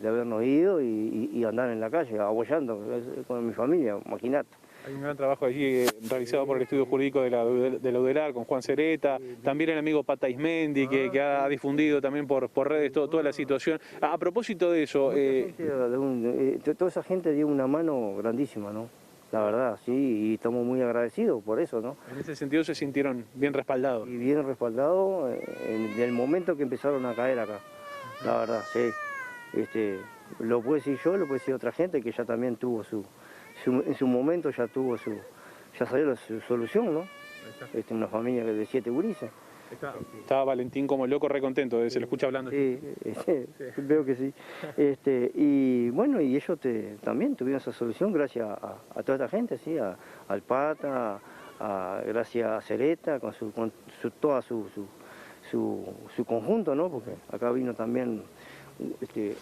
habernos ido y andar en la calle, apoyando con mi familia, imagínate. Hay un gran trabajo allí realizado por el estudio jurídico de la UDELAR con Juan Cereta, también el amigo Pata Ismendi, que ha difundido también por redes toda la situación. A propósito de eso... toda esa gente dio una mano grandísima, ¿no? La verdad, sí, y estamos muy agradecidos por eso, ¿no? En ese sentido se sintieron bien respaldados. Y bien respaldados en el momento que empezaron a caer acá, la verdad, sí. Lo puedo decir yo, lo puede decir otra gente que ya también tuvo en su momento ya salió su solución, ¿no? Una familia de 7 gurises. Estaba Valentín como loco, re contento, se lo escucha hablando. Sí, veo que sí. Y bueno, y ellos también tuvieron esa solución gracias a toda esta gente, ¿sí? Al Pata, gracias a Cereta, con toda su conjunto, ¿no? Porque acá vino también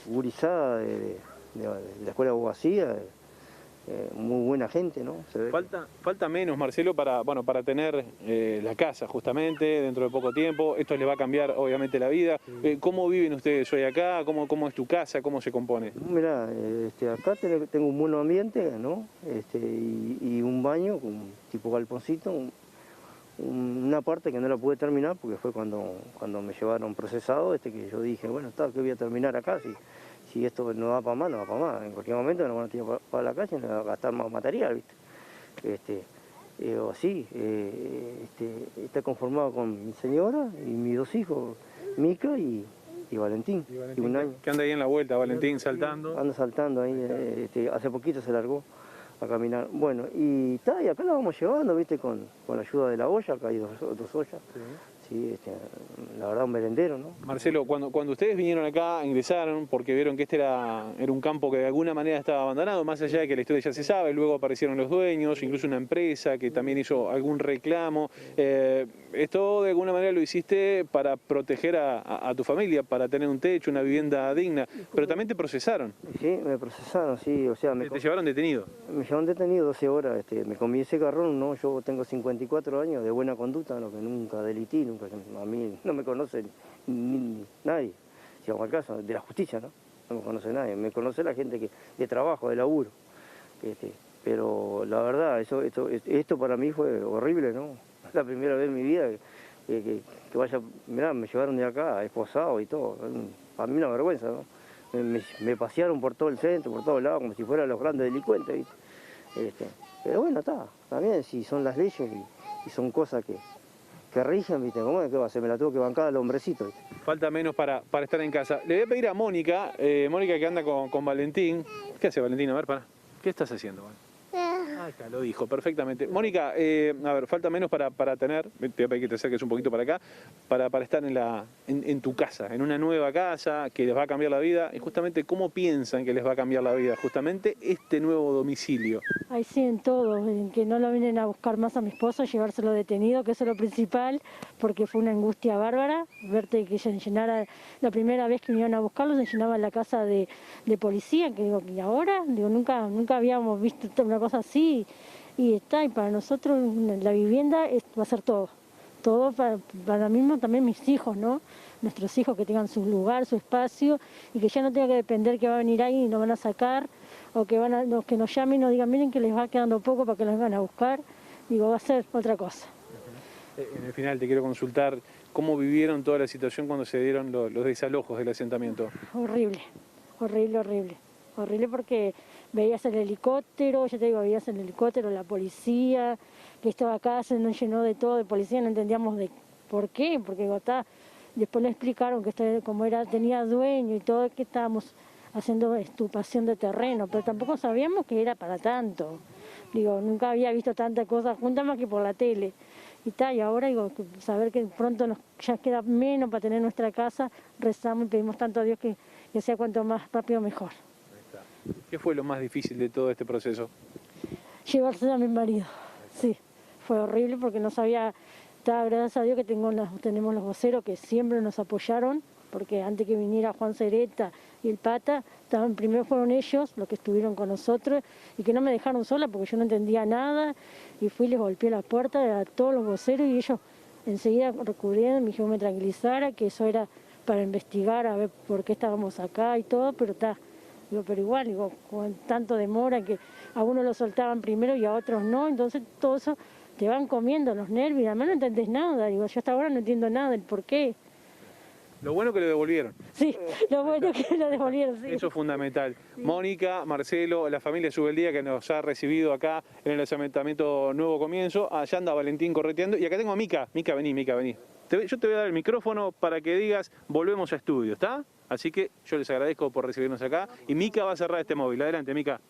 gurizada de la escuela de abogacía, muy buena gente, ¿no? Falta menos, Marcelo, para tener la casa, justamente, dentro de poco tiempo. Esto le va a cambiar, obviamente, la vida. ¿Cómo viven ustedes hoy acá? ¿Cómo es tu casa? ¿Cómo se compone? Mirá, acá tengo un buen ambiente, ¿no? Y un baño, tipo galponcito, una parte que no la pude terminar porque fue cuando me llevaron procesado, que yo dije, bueno, que voy a terminar acá, si esto no da para más, no da para más. En cualquier momento nos van a tirar para la calle y nos van a gastar más material, ¿viste? Así, está conformado con mi señora y mis 2 hijos, Mica y Valentín. Y un año. ¿Qué anda ahí en la vuelta, Valentín, saltando? Anda saltando ahí, hace poquito se largó a caminar. Bueno, y acá la vamos llevando, ¿viste? Con la ayuda de la olla, acá hay 2 ollas. Sí, la verdad, un merendero, ¿no? Marcelo, cuando ustedes vinieron acá, ingresaron porque vieron que era un campo que de alguna manera estaba abandonado, más allá de que la historia ya se sabe, luego aparecieron los dueños, incluso una empresa que también hizo algún reclamo. Esto de alguna manera lo hiciste para proteger a tu familia, para tener un techo, una vivienda digna, pero también te procesaron. Sí, me procesaron, sí, o sea... ¿Te llevaron detenido? Me llevaron detenido 12 horas, me comí ese garrón, ¿no? Yo tengo 54 años de buena conducta, ¿no? Que nunca delití, a mí no me conoce nadie, si vamos al caso, de la justicia, ¿no? No me conoce nadie, me conoce la gente de trabajo, de laburo. Pero la verdad, esto para mí fue horrible, ¿no? La primera vez en mi vida que vaya, mirá, me llevaron de acá, esposado y todo. A mí una vergüenza, ¿no? Me pasearon por todo el centro, por todos lados, como si fueran los grandes delincuentes, ¿viste? Pero bueno, está, también si son las leyes y son cosas que rigen, ¿viste? ¿Cómo es que va a ser? Me la tuvo que bancar al hombrecito, ¿viste? Falta menos para estar en casa. Le voy a pedir a Mónica, Mónica que anda con Valentín. ¿Qué hace Valentín? A ver, ¿qué estás haciendo, Val? Acá lo dijo perfectamente. Mónica, a ver, falta menos para tener, te voy a pedir que te acerques un poquito para acá, para estar en tu casa, en una nueva casa que les va a cambiar la vida. Y justamente, ¿cómo piensan que les va a cambiar la vida? Justamente este nuevo domicilio. Ahí sí, en todo, en que no lo vienen a buscar más a mi esposo, llevárselo detenido, que eso es lo principal, porque fue una angustia bárbara, verte que se llenara, la primera vez que me iban a buscarlo, se llenaba la casa de policía, que digo, ¿y ahora? Digo, nunca habíamos visto una cosa así, y para nosotros la vivienda va a ser todo para mí, también mis hijos, ¿no? Nuestros hijos que tengan su lugar, su espacio, y que ya no tenga que depender que va a venir alguien y nos van a sacar, o que que nos llamen y nos digan, miren que les va quedando poco para que los van a buscar. Digo, va a ser otra cosa. En el final te quiero consultar cómo vivieron toda la situación cuando se dieron los desalojos del asentamiento. Horrible porque veías el helicóptero, ya te digo, veías el helicóptero, la policía, que estaba acá, se nos llenó de todo, de policía, no entendíamos de por qué, porque después le explicaron que tenía dueño y todo, que estábamos haciendo extirpación de terreno, pero tampoco sabíamos que era para tanto. Digo, nunca había visto tantas cosas juntas más que por la tele. Y ahora digo, saber que pronto ya queda menos para tener nuestra casa, rezamos y pedimos tanto a Dios que sea cuanto más rápido mejor. ¿Qué fue lo más difícil de todo este proceso? Llevarse a mi marido, sí. Fue horrible porque no sabía, gracias a Dios que tenemos los voceros que siempre nos apoyaron, porque antes que viniera Juan Cereta y el Pata, primero fueron ellos los que estuvieron con nosotros y que no me dejaron sola porque yo no entendía nada, y fui y les golpeé la puerta a todos los voceros y ellos enseguida recurrieron, me dijeron que me tranquilizara, que eso era para investigar, a ver por qué estábamos acá y todo, pero pero igual, con tanto demora que a uno lo soltaban primero y a otros no, entonces todo eso te van comiendo los nervios, además no entendés nada, yo hasta ahora no entiendo nada del por qué. Lo bueno que lo devolvieron. Sí, lo bueno que lo devolvieron, sí. Eso es fundamental. Sí. Mónica, Marcelo, la familia Subeldía que nos ha recibido acá en el asentamiento Nuevo Comienzo, allá anda Valentín correteando, y acá tengo a Mica. Mica, vení. Yo te voy a dar el micrófono para que digas, volvemos a estudio, ¿está? Así que yo les agradezco por recibirnos acá, y Mica va a cerrar este móvil. Adelante, Mica.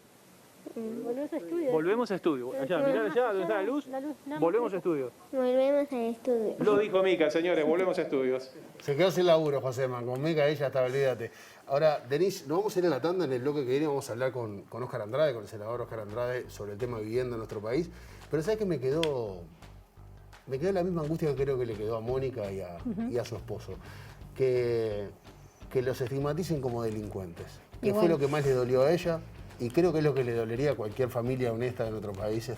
Volvemos a estudio. Volvemos a estudio. Allá, mirá allá, ¿dónde está la luz? Volvemos a estudio. Volvemos a estudio. Lo dijo Mica, señores, volvemos a estudios. Se quedó sin laburo, Joséma. Con Mica ella está, olvídate. Ahora, Denise, nos vamos a ir en la tanda. En el bloque que viene vamos a hablar con Óscar Andrade, con el senador Óscar Andrade, sobre el tema de vivienda en nuestro país. Pero ¿sabes qué me quedó la misma angustia que creo que le quedó a Mónica y a su esposo? Que los estigmaticen como delincuentes. Que fue lo que más le dolió a ella. Y creo que es lo que le dolería a cualquier familia honesta de nuestro país,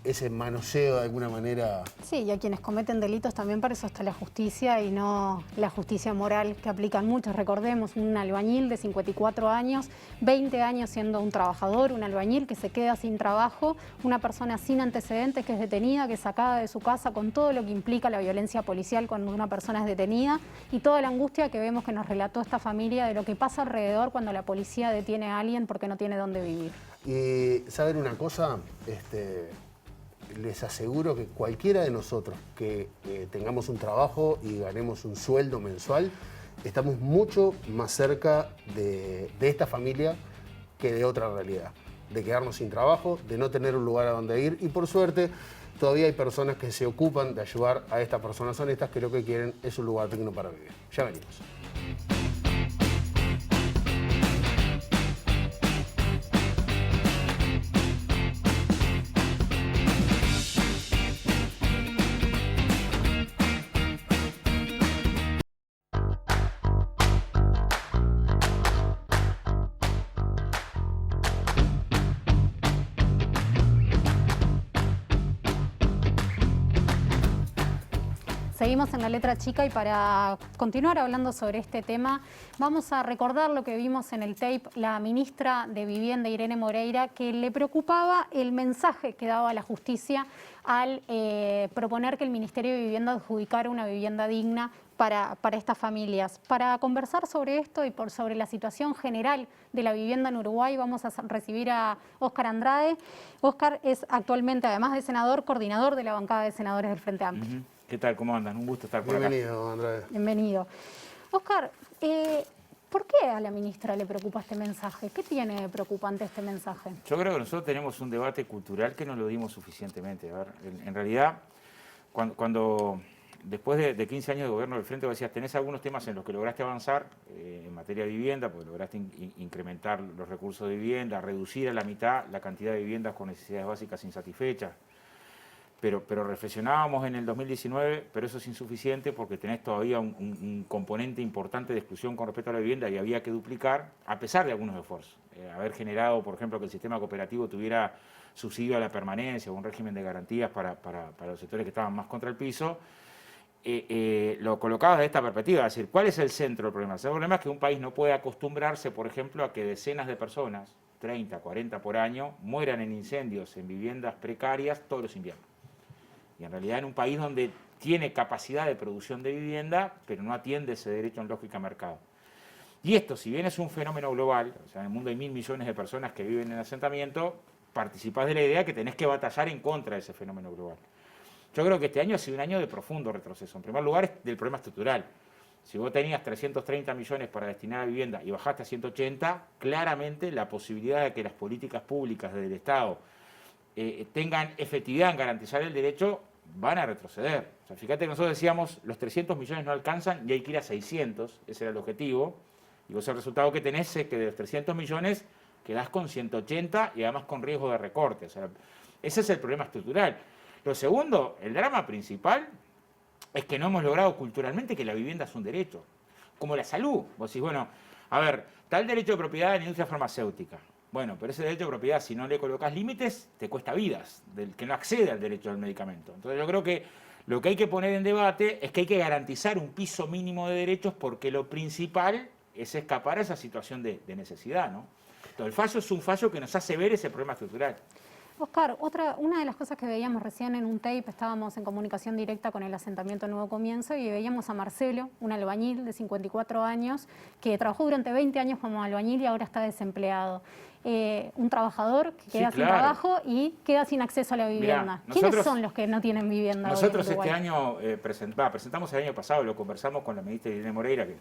ese manoseo de alguna manera. Sí, y a quienes cometen delitos también para eso está la justicia y no la justicia moral que aplican muchos. Recordemos, un albañil de 54 años, 20 años siendo un trabajador, un albañil que se queda sin trabajo, una persona sin antecedentes que es detenida, que es sacada de su casa con todo lo que implica la violencia policial cuando una persona es detenida y toda la angustia que vemos que nos relató esta familia de lo que pasa alrededor cuando la policía detiene a alguien porque no tiene dónde vivir. Y ¿saben una cosa? Les aseguro que cualquiera de nosotros que tengamos un trabajo y ganemos un sueldo mensual, estamos mucho más cerca de esta familia que de otra realidad. De quedarnos sin trabajo, de no tener un lugar a donde ir y por suerte todavía hay personas que se ocupan de ayudar a estas personas honestas que lo que quieren es un lugar digno para vivir. Ya venimos. seguimos en la letra chica y para continuar hablando sobre este tema, vamos a recordar lo que vimos en el tape, la ministra de Vivienda, Irene Moreira, que le preocupaba el mensaje que daba la justicia al proponer que el Ministerio de Vivienda adjudicara una vivienda digna para estas familias. Para conversar sobre esto y sobre la situación general de la vivienda en Uruguay, vamos a recibir a Óscar Andrade. Óscar es actualmente, además de senador, coordinador de la bancada de senadores del Frente Amplio. ¿Qué tal? ¿Cómo andan? Un gusto estar por acá. Bienvenido, Andrade. Bienvenido. Óscar, ¿por qué a la ministra le preocupa este mensaje? ¿Qué tiene de preocupante este mensaje? Yo creo que nosotros tenemos un debate cultural que no lo dimos suficientemente. A ver, en realidad, cuando después de 15 años de gobierno del Frente, vos decías, tenés algunos temas en los que lograste avanzar en materia de vivienda, porque lograste incrementar los recursos de vivienda, reducir a la mitad la cantidad de viviendas con necesidades básicas insatisfechas. Pero reflexionábamos en el 2019, pero eso es insuficiente porque tenés todavía un componente importante de exclusión con respecto a la vivienda y había que duplicar, a pesar de algunos esfuerzos. Haber generado, por ejemplo, que el sistema cooperativo tuviera subsidio a la permanencia o un régimen de garantías para los sectores que estaban más contra el piso, lo colocabas de esta perspectiva, es decir, ¿cuál es el centro del problema? El problema es que un país no puede acostumbrarse, por ejemplo, a que decenas de personas, 30, 40 por año, mueran en incendios en viviendas precarias todos los inviernos. Y en realidad en un país donde tiene capacidad de producción de vivienda, pero no atiende ese derecho en lógica mercado. Y esto, si bien es un fenómeno global, o sea, en el mundo hay 1.000 millones de personas que viven en asentamiento, participás de la idea que tenés que batallar en contra de ese fenómeno global. Yo creo que este año ha sido un año de profundo retroceso. En primer lugar, es del problema estructural. Si vos tenías 330 millones para destinar a vivienda y bajaste a 180, claramente la posibilidad de que las políticas públicas del Estado tengan efectividad en garantizar el derecho, van a retroceder. O sea, fíjate que nosotros decíamos, los 300 millones no alcanzan y hay que ir a 600, ese era el objetivo, y vos el resultado que tenés es que de los 300 millones quedás con 180 y además con riesgo de recorte. O sea, ese es el problema estructural. Lo segundo, el drama principal, es que no hemos logrado culturalmente que la vivienda es un derecho, como la salud. Vos decís, bueno, a ver, está el derecho de propiedad en la industria farmacéutica. Bueno, pero ese derecho de propiedad, si no le colocas límites, te cuesta vidas, del que no accede al derecho al medicamento. Entonces yo creo que lo que hay que poner en debate es que hay que garantizar un piso mínimo de derechos porque lo principal es escapar a esa situación de necesidad, ¿no? Entonces el fallo es un fallo que nos hace ver ese problema estructural. Óscar, una de las cosas que veíamos recién en un tape, estábamos en comunicación directa con el asentamiento Nuevo Comienzo y veíamos a Marcelo, un albañil de 54 años, que trabajó durante 20 años como albañil y ahora está desempleado. Un trabajador que queda sin trabajo y queda sin acceso a la vivienda. Mirá, ¿Quiénes son los que no tienen vivienda Nosotros hoy en este Uruguay? año presentamos el año pasado, lo conversamos con la ministra Irene Moreira, que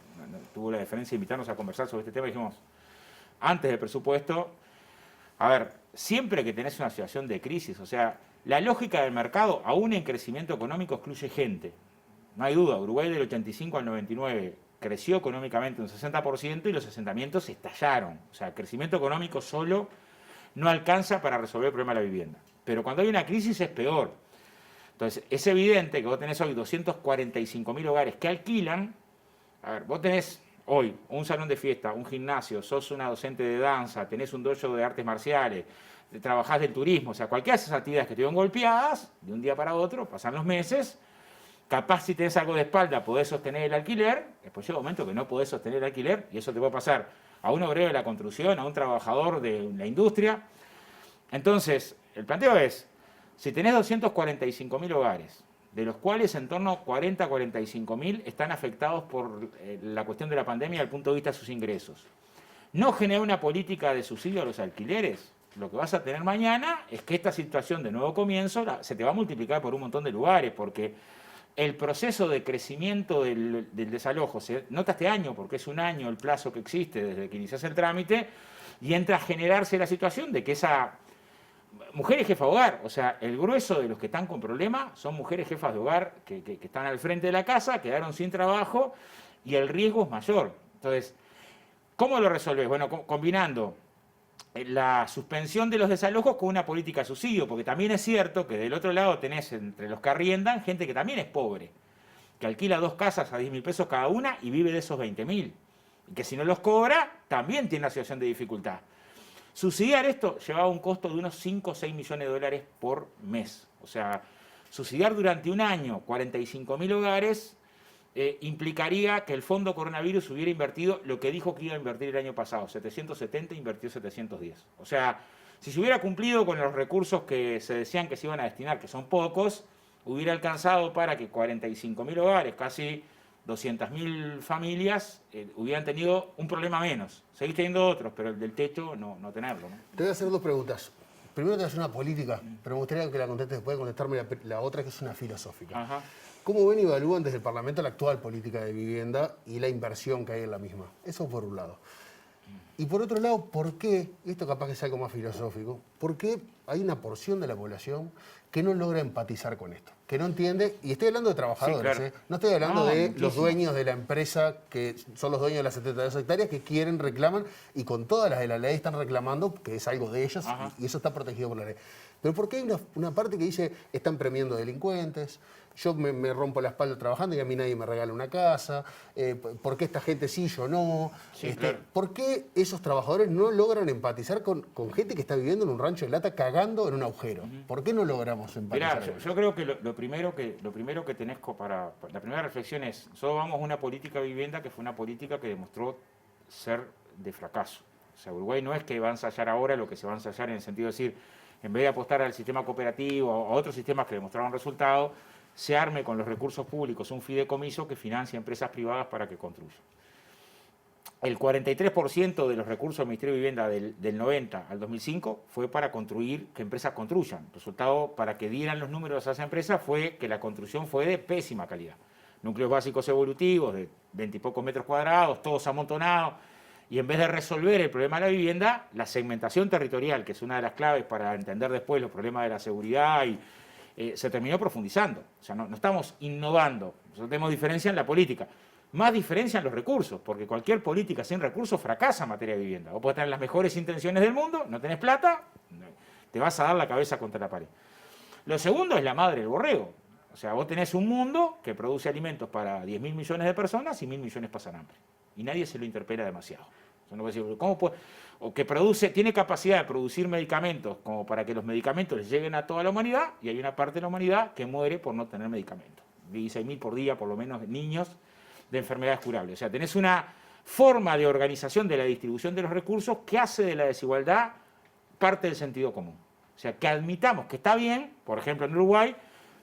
tuvo la deferencia de invitarnos a conversar sobre este tema, y dijimos, antes del presupuesto, a ver, siempre que tenés una situación de crisis, o sea, la lógica del mercado, aún en crecimiento económico, excluye gente. No hay duda, Uruguay del 85 al 99 creció económicamente un 60% y los asentamientos estallaron. O sea, el crecimiento económico solo no alcanza para resolver el problema de la vivienda. Pero cuando hay una crisis es peor. Entonces, es evidente que vos tenés hoy 245.000 hogares que alquilan. A ver, vos tenés hoy un salón de fiesta, un gimnasio, sos una docente de danza, tenés un dojo de artes marciales, trabajás del turismo, o sea, cualquiera de esas actividades que estuvieron golpeadas, de un día para otro, pasan los meses, capaz si tenés algo de espalda podés sostener el alquiler, después llega un momento que no podés sostener el alquiler, y eso te puede pasar a un obrero de la construcción, a un trabajador de la industria. Entonces, el planteo es, si tenés 245.000 hogares, de los cuales en torno a 40-45.000 están afectados por la cuestión de la pandemia desde el punto de vista de sus ingresos. No genera una política de subsidio a los alquileres. Lo que vas a tener mañana es que esta situación de Nuevo Comienzo se te va a multiplicar por un montón de lugares, porque el proceso de crecimiento del desalojo se nota este año, porque es un año el plazo que existe desde que inicias el trámite, y entra a generarse la situación de que esa mujeres jefas de hogar, o sea, el grueso de los que están con problemas son mujeres jefas de hogar que están al frente de la casa, quedaron sin trabajo y el riesgo es mayor. Entonces, ¿cómo lo resolvés? Bueno, combinando la suspensión de los desalojos con una política de subsidio, porque también es cierto que del otro lado tenés entre los que arriendan gente que también es pobre, que alquila 2 casas a 10.000 pesos cada una y vive de esos 20.000, y que si no los cobra también tiene una situación de dificultad. Subsidiar esto llevaba un costo de unos 5 o 6 millones de dólares por mes. O sea, subsidiar durante un año 45.000 hogares implicaría que el Fondo Coronavirus hubiera invertido lo que dijo que iba a invertir el año pasado, 770, invirtió 710. O sea, si se hubiera cumplido con los recursos que se decían que se iban a destinar, que son pocos, hubiera alcanzado para que 45.000 hogares, casi 200.000 familias, hubieran tenido un problema menos. Seguís teniendo otros, pero el del techo no tenerlo, ¿no? Te voy a hacer dos preguntas. Primero te voy a hacer una política, pero me gustaría que la contestes después de contestarme la otra, que es una filosófica. Ajá. ¿Cómo ven y evalúan desde el Parlamento la actual política de vivienda y la inversión que hay en la misma? Eso por un lado. Y por otro lado, ¿por qué, esto capaz que es algo más filosófico, por qué hay una porción de la población que no logra empatizar con esto? Que no entiende, y estoy hablando de trabajadores, Sí, claro. no estoy hablando de muchísimo. los dueños de la empresa, que son los dueños de las 72 hectáreas, que quieren, reclaman, y con todas las de la ley están reclamando que es algo de ellos, y eso está protegido por la ley. Pero ¿por qué hay una parte que dice, están premiando delincuentes, yo me rompo la espalda trabajando y a mí nadie me regala una casa, ¿por qué esta gente sí, yo no? Sí, claro. ¿Por qué esos trabajadores no logran empatizar con gente que está viviendo en un rancho de lata cagando en un agujero? ¿Por qué no logramos empatizar? Mirá, yo creo que lo primero que tenés para la primera reflexión es, nosotros vamos a una política de vivienda que fue una política que demostró ser de fracaso. O sea, Uruguay no es que va a ensayar ahora lo que se va a ensayar en el sentido de decir, en vez de apostar al sistema cooperativo o a otros sistemas que demostraron resultados, se arme con los recursos públicos un fideicomiso que financia empresas privadas para que construyan. El 43% de los recursos del Ministerio de Vivienda del 90 al 2005 fue para construir, que empresas construyan. El resultado, para que dieran los números a esas empresas, fue que la construcción fue de pésima calidad. Núcleos básicos evolutivos de 20 y pocos metros cuadrados, todos amontonados. Y en vez de resolver el problema de la vivienda, la segmentación territorial, que es una de las claves para entender después los problemas de la seguridad, se terminó profundizando. O sea, no estamos innovando. Nosotros tenemos diferencia en la política. Más diferencia en los recursos, porque cualquier política sin recursos fracasa en materia de vivienda. Vos podés tener las mejores intenciones del mundo, no tenés plata, te vas a dar la cabeza contra la pared. Lo segundo es la madre del borrego. O sea, vos tenés un mundo que produce alimentos para 10.000 millones de personas y 1.000 millones pasan hambre. Y nadie se lo interpela demasiado. O sea, no puede decir, ¿cómo puede? O que tiene capacidad de producir medicamentos como para que los medicamentos les lleguen a toda la humanidad, y hay una parte de la humanidad que muere por no tener medicamentos. 16.000 por día, por lo menos, niños de enfermedades curables. O sea, tenés una forma de organización de la distribución de los recursos que hace de la desigualdad parte del sentido común. O sea, que admitamos que está bien, por ejemplo, en Uruguay,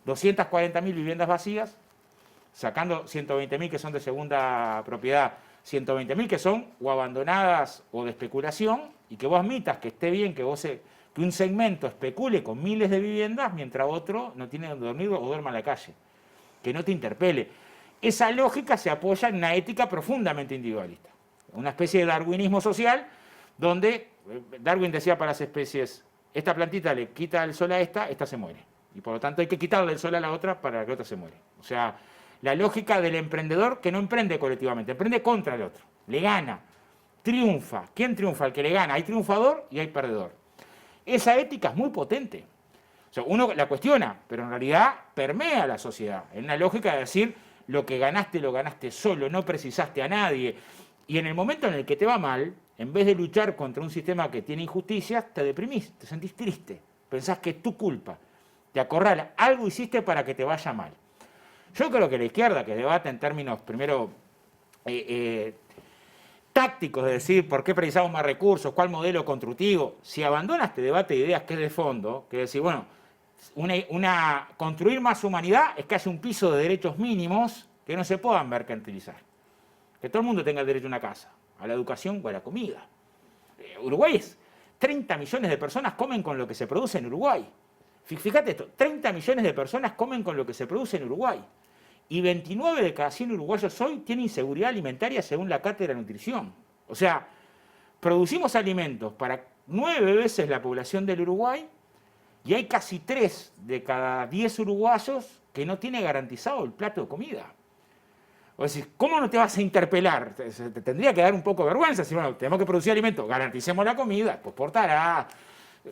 240.000 viviendas vacías, sacando 120.000 que son de segunda propiedad, 120.000 que son o abandonadas o de especulación, y que vos admitas que esté bien que un segmento especule con miles de viviendas mientras otro no tiene donde dormir o duerma en la calle. Que no te interpele. Esa lógica se apoya en una ética profundamente individualista. Una especie de darwinismo social donde Darwin decía para las especies, esta plantita le quita el sol a esta se muere. Y por lo tanto hay que quitarle el sol a la otra para que otra se muere. O sea, la lógica del emprendedor que no emprende colectivamente, emprende contra el otro, le gana, triunfa. ¿Quién triunfa? El que le gana. Hay triunfador y hay perdedor. Esa ética es muy potente. O sea, uno la cuestiona, pero en realidad permea la sociedad. En una lógica de decir, lo que ganaste lo ganaste solo, no precisaste a nadie. Y en el momento en el que te va mal, en vez de luchar contra un sistema que tiene injusticias, te deprimís, te sentís triste, pensás que es tu culpa, te acorrala, algo hiciste para que te vaya mal. Yo creo que la izquierda, que debate en términos, primero, tácticos, de decir por qué precisamos más recursos, cuál modelo constructivo, si abandona este debate de ideas que es de fondo, que es decir, bueno, construir más humanidad es que haya un piso de derechos mínimos que no se puedan mercantilizar. Que todo el mundo tenga el derecho a una casa, a la educación o a la comida. Uruguay es 30 millones de personas comen con lo que se produce en Uruguay. Fíjate esto, 30 millones de personas comen con lo que se produce en Uruguay. Y 29 de cada 100 uruguayos hoy tienen inseguridad alimentaria según la Cátedra de Nutrición. O sea, producimos alimentos para 9 veces la población del Uruguay y hay casi 3 de cada 10 uruguayos que no tiene garantizado el plato de comida. O sea, ¿cómo no te vas a interpelar? Te tendría que dar un poco de vergüenza. Si, bueno, tenemos que producir alimentos, garanticemos la comida, pues exportará,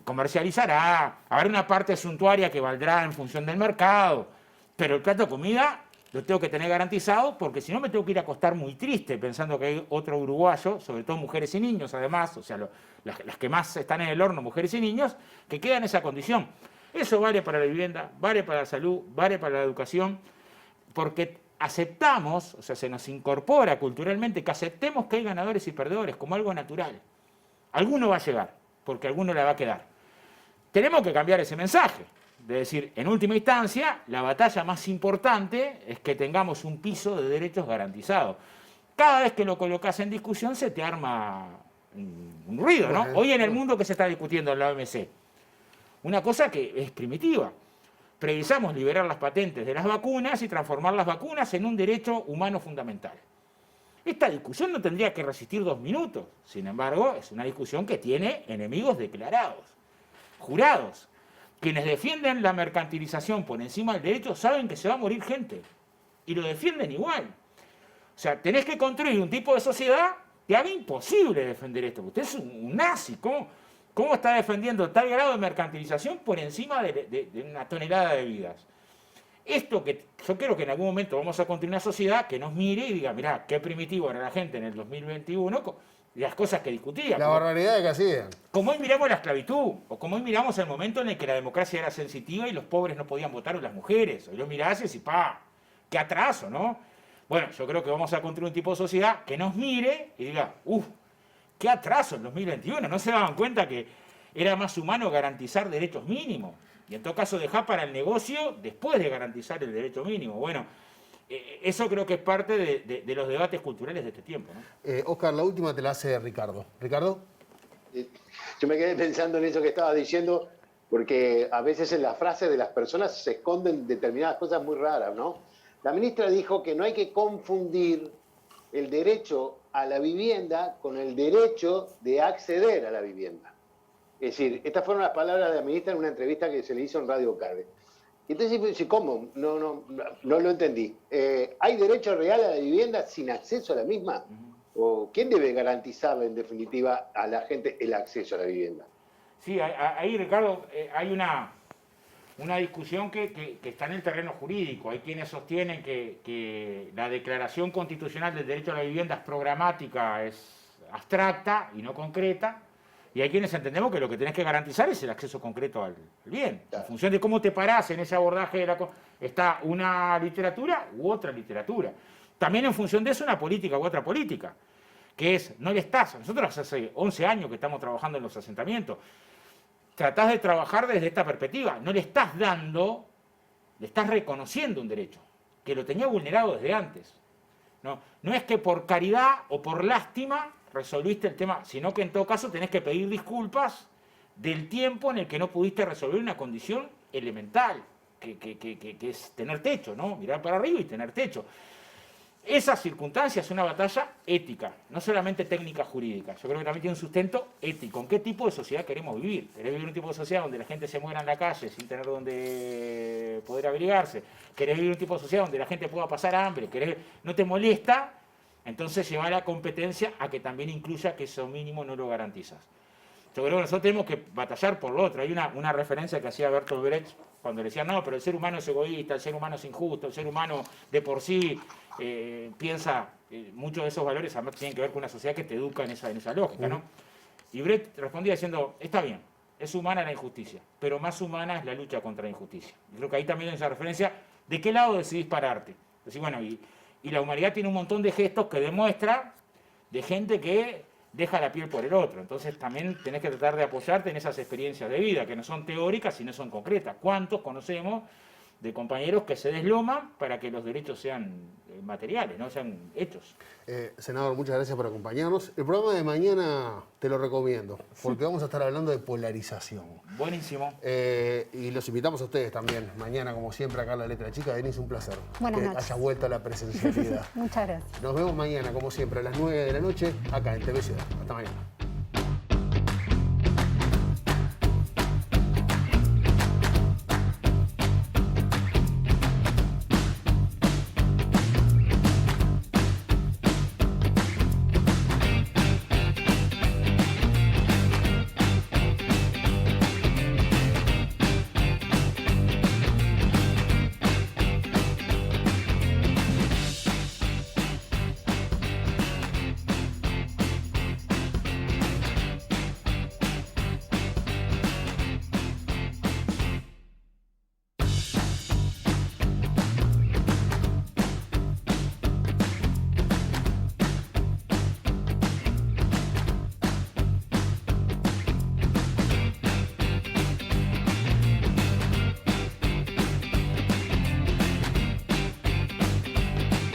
comercializará, habrá una parte suntuaria que valdrá en función del mercado, pero el plato de comida lo tengo que tener garantizado porque si no me tengo que ir a acostar muy triste pensando que hay otro uruguayo, sobre todo mujeres y niños además, o sea, las que más están en el horno, mujeres y niños, que quedan en esa condición. Eso vale para la vivienda, vale para la salud, vale para la educación, porque aceptamos, o sea, se nos incorpora culturalmente que aceptemos que hay ganadores y perdedores como algo natural. Alguno va a llegar, porque a alguno le va a quedar. Tenemos que cambiar ese mensaje, de decir, en última instancia, la batalla más importante es que tengamos un piso de derechos garantizado. Cada vez que lo colocas en discusión se te arma un ruido, ¿no? Hoy en el mundo que se está discutiendo en la OMC, una cosa que es primitiva. Precisamos liberar las patentes de las vacunas y transformar las vacunas en un derecho humano fundamental. Esta discusión no tendría que resistir 2 minutos. Sin embargo, es una discusión que tiene enemigos declarados, jurados. Quienes defienden la mercantilización por encima del derecho saben que se va a morir gente. Y lo defienden igual. O sea, tenés que construir un tipo de sociedad que haga imposible defender esto. Usted es un nazi. ¿Cómo está defendiendo tal grado de mercantilización por encima de una tonelada de vidas? Esto que yo creo que en algún momento vamos a construir una sociedad que nos mire y diga, mirá, qué primitivo era la gente en el 2021 y las cosas que discutía. La barbaridad que hacían. Como hoy miramos la esclavitud, o como hoy miramos el momento en el que la democracia era sensitiva y los pobres no podían votar o las mujeres. Hoy lo mirás y decís, ¡pa! ¡Qué atraso!, ¿no? Bueno, yo creo que vamos a construir un tipo de sociedad que nos mire y diga, ¡qué atraso en 2021! No se daban cuenta que era más humano garantizar derechos mínimos. Y en todo caso dejar para el negocio después de garantizar el derecho mínimo. Bueno, eso creo que es parte de los debates culturales de este tiempo, ¿no? Oscar, la última te la hace Ricardo. ¿Ricardo? Yo me quedé pensando en eso que estabas diciendo, porque a veces en las frases de las personas se esconden determinadas cosas muy raras, ¿no? La ministra dijo que no hay que confundir el derecho a la vivienda con el derecho de acceder a la vivienda. Es decir, estas fueron las palabras de la ministra en una entrevista que se le hizo en Radio Carve. Y entonces, ¿cómo? No lo entendí. ¿Hay derecho real a la vivienda sin acceso a la misma? ¿O quién debe garantizarle, en definitiva, a la gente el acceso a la vivienda? Sí, ahí, Ricardo, hay una discusión que está en el terreno jurídico. Hay quienes sostienen que la declaración constitucional del derecho a la vivienda es programática, es abstracta y no concreta. Y hay quienes entendemos que lo que tenés que garantizar es el acceso concreto al bien. En función de cómo te parás en ese abordaje, está una literatura u otra literatura. También en función de eso una política u otra política. Que es, no le estás, nosotros hace 11 años que estamos trabajando en los asentamientos, tratás de trabajar desde esta perspectiva. No le estás dando, le estás reconociendo un derecho, que lo tenía vulnerado desde antes. No es que por caridad o por lástima resolviste el tema, sino que en todo caso tenés que pedir disculpas del tiempo en el que no pudiste resolver una condición elemental, que es tener techo, ¿no? Mirar para arriba y tener techo. Esa circunstancia es una batalla ética, no solamente técnica jurídica. Yo creo que también tiene un sustento ético. ¿En qué tipo de sociedad queremos vivir? ¿Querés vivir un tipo de sociedad donde la gente se muera en la calle sin tener donde poder abrigarse? ¿Querés vivir un tipo de sociedad donde la gente pueda pasar hambre? ¿No te molesta? Entonces lleva la competencia a que también incluya que eso mínimo no lo garantizas. Yo creo que nosotros tenemos que batallar por lo otro. Hay una referencia que hacía Bertolt Brecht cuando le decían, no, pero el ser humano es egoísta, el ser humano es injusto, el ser humano de por sí piensa, muchos de esos valores además tienen que ver con una sociedad que te educa en esa lógica, ¿no? Y Brecht respondía diciendo, está bien, es humana la injusticia, pero más humana es la lucha contra la injusticia. Yo creo que ahí también hay esa referencia, ¿de qué lado decidís pararte? Decir, bueno, y la humanidad tiene un montón de gestos que demuestra de gente que deja la piel por el otro. Entonces también tenés que tratar de apoyarte en esas experiencias de vida, que no son teóricas y no son concretas. ¿Cuántos conocemos de compañeros que se desloman para que los derechos sean materiales, no sean hechos? Senador, muchas gracias por acompañarnos. El programa de mañana te lo recomiendo, porque vamos a estar hablando de polarización. Buenísimo. Y los invitamos a ustedes también. Mañana, como siempre, acá en La Letra Chica. Denise, un placer. Buenas que noches. haya vuelto a la presencialidad. Muchas gracias. Nos vemos mañana, como siempre, a las 9 de la noche, acá en TV Ciudad. Hasta mañana.